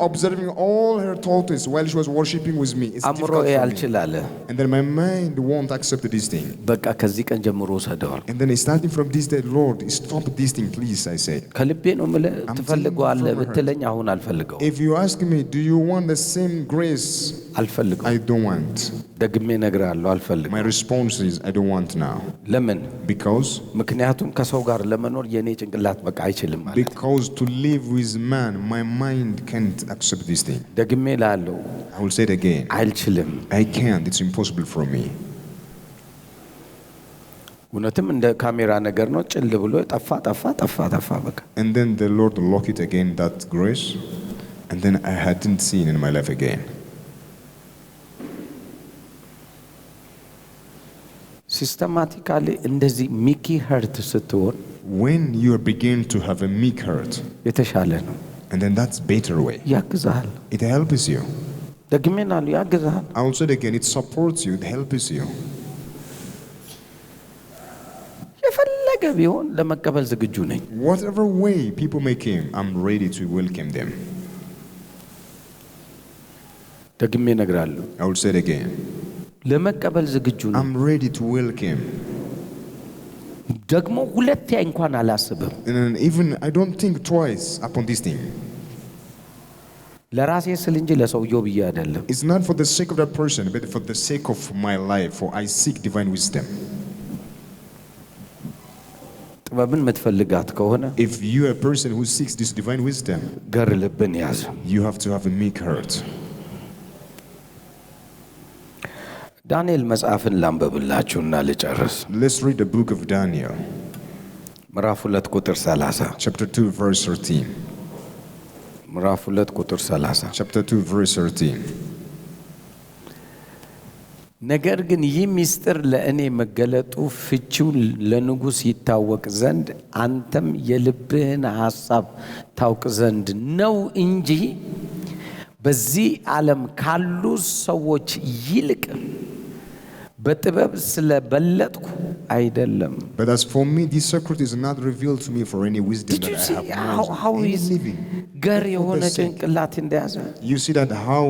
observing all her thoughts while she was worshiping with me. It's አእምሮ difficult for me. ያልችላለ And then my mind won't accept this thing. በቃ ከዚህ ቀን ጀምሮ ወሰደዋል And then starting from this day, Lord, stop this thing, please, I say. ከልቤ ነው የምልህ ትፈልገዋለህ ብትለኝ አሁን አልፈልገው If you ask me, do you want the same grace? አልፈልገው I don't want. ደግሜ እነግርሃለሁ አልፈልገው My response is, I don't want now. ለምን Because ምክንያቱም ከሰው ጋር ለመኖር የኔ ጭንቅላት በቃ አይችልም ማለት because to live with man, my mind can't accept this thing. ደግሜ እልሃለሁ I will say it again. አልችልም I can't. It's impossible for me. እውነትም እንደ ካሜራ ነገር ነው ጭል ብሎ ጠፋ በቃ And then the Lord locked it again, that grace. And then I hadn't seen in my life again. ሲስተማቲካሊ እንደዚህ ሚኪ ሀርት ስትሆን When you begin to have a meek heart, የተሻለ ነው and then that's better way. ያግዛል It helps you. ደግሜናሉ ያግዛል I will say it again, it supports you, it helps you. የፈለገ ቢሆን ለመቀበል ዝግጁ ነኝ Whatever way people may come, I'm ready to welcome them. ደግሜ እነግራለሁ I will say it again. ለመቀበል ዝግጁ ነኝ I'm ready to welcome. ደግሞ ሁለቴ እንኳን አላስብም And then even I don't think twice upon this thing. ለራሴ ስል እንጂ ለሰውየው ብዬ አይደለም It's not for the sake of that person, but for the sake of my life, for I seek divine wisdom. ጥበብን የምትፈልጋት ከሆነ if you are a person who seeks this divine wisdom, ገር ልብን ያዝ። you have to have a meek heart. ዳንኤል መጽሐፍን ላንብብላችሁና ልጨርስ። Let's read the book of Daniel, ምዕራፍ 2 ቁጥር 30 chapter 2 verse 13. ምዕራፍ 2 ቁጥር 30 Chapter 2 verse 13. ነገር ግን ይህ ምስጢር ለእኔ መገለጡ ፍቺው ለንጉሥ ይታወቅ ዘንድ አንተም የልብህን ሐሳብ ታውቅ ዘንድ ነው እንጂ በዚህ ዓለም ካሉ ሰዎች ይልቅ በጥበብ ስለበለጥኩ አይደለም። But as for me, this secret is not revealed to me for any wisdom Did you that I see have known how any is living. ገር የሆነ ጭንቅላት እንደያዘ? You see that how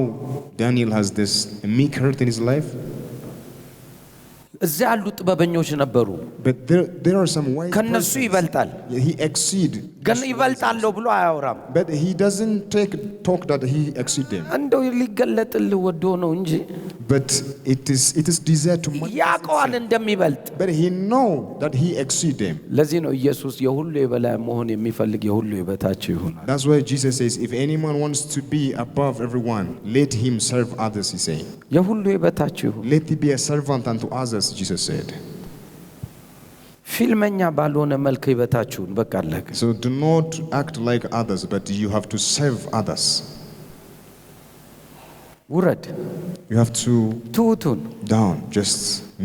Daniel has this meek heart in his life? እዚያ ያሉ ጥበበኞች ነበሩ። But there are some wise ከነሱ persons. ይበልጣል። He exceed. ግን ይበልጣለሁ ብሎ አያወራም። But he doesn't talk that he exceed them. እንደው ሊገለጥልህ ወዶ ነው እንጂ But it is desired to manifest ያውቀዋል itself. እንደሚበልጥ። But he know that he exceed them. ለዚህ ነው ኢየሱስ የሁሉ የበላይ መሆን የሚፈልግ የሁሉ የበታች ይሁን። That's why Jesus says, if anyone wants to be above everyone, let him serve others, he say. የሁሉ የበታች ይሁን። Let him be a servant unto others, Jesus said. ፊልመኛ ባልሆነ መልክ ይበታችሁን በቃ አለቀ። So do not act like others, but you have to serve others. ውረድ። You have to ትሁቱን down, just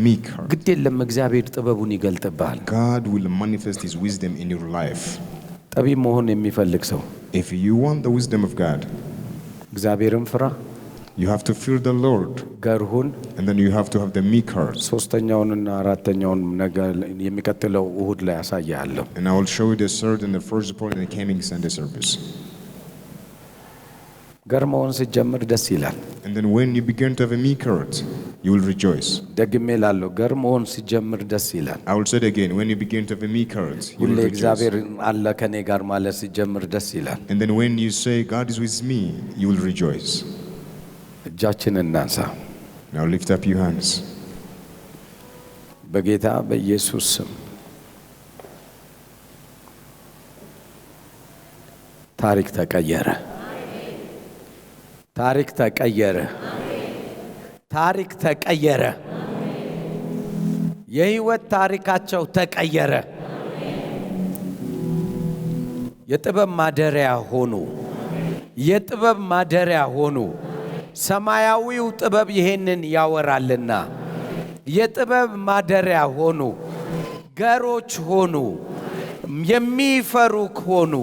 meek heart. ግድ የለም እግዚአብሔር ጥበቡን ይገልጥብሃል። God will manifest his wisdom in your life. ጠቢብ መሆን የሚፈልግ ሰው If you want the wisdom of God, እግዚአብሔርን ፍራ፣ you have to fear the Lord, ገርሁን። and then you have to have the meek heart. ሶስተኛውንና አራተኛውን ነገር የሚቀጥለው እሁድ ላይ ያሳያለሁ። And I will show you the third and the first point in the coming Sunday service. ገርመውን ሲጀምር ደስ ይላል። And then when you begin to have a meek heart, you will rejoice. ደግሜ ላለሁ ገርመውን ሲጀምር ደስ ይላል። I will say it again, when you begin to have a meek heart, you ሁሌ will rejoice. እግዚአብሔር አለ ከኔ ጋር ማለት ሲጀምር ደስ ይላል። And then when you say, God is with me, you will rejoice. እጃችንን እናንሳ። Now lift up your hands. በጌታ በኢየሱስ ስም ታሪክ ተቀየረ። ታሪክ ተቀየረ። ታሪክ ተቀየረ። የህይወት ታሪካቸው ተቀየረ። የጥበብ ማደሪያ ሆኑ። የጥበብ ማደሪያ ሆኑ። ሰማያዊው ጥበብ ይሄንን ያወራልና የጥበብ ማደሪያ ሆኑ። ገሮች ሆኑ። የሚፈሩ ሆኑ።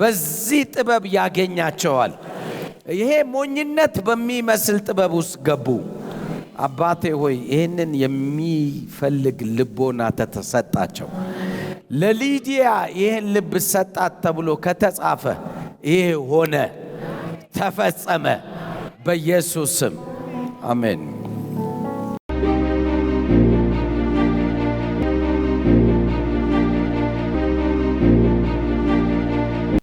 በዚህ ጥበብ ያገኛቸዋል። ይሄ ሞኝነት በሚመስል ጥበብ ውስጥ ገቡ። አባቴ ሆይ ይሄንን የሚፈልግ ልቦና ተሰጣቸው። ለሊዲያ ይሄን ልብ ሰጣት ተብሎ ከተጻፈ ይሄ ሆነ፣ ተፈጸመ በኢየሱስ ስም አሜን።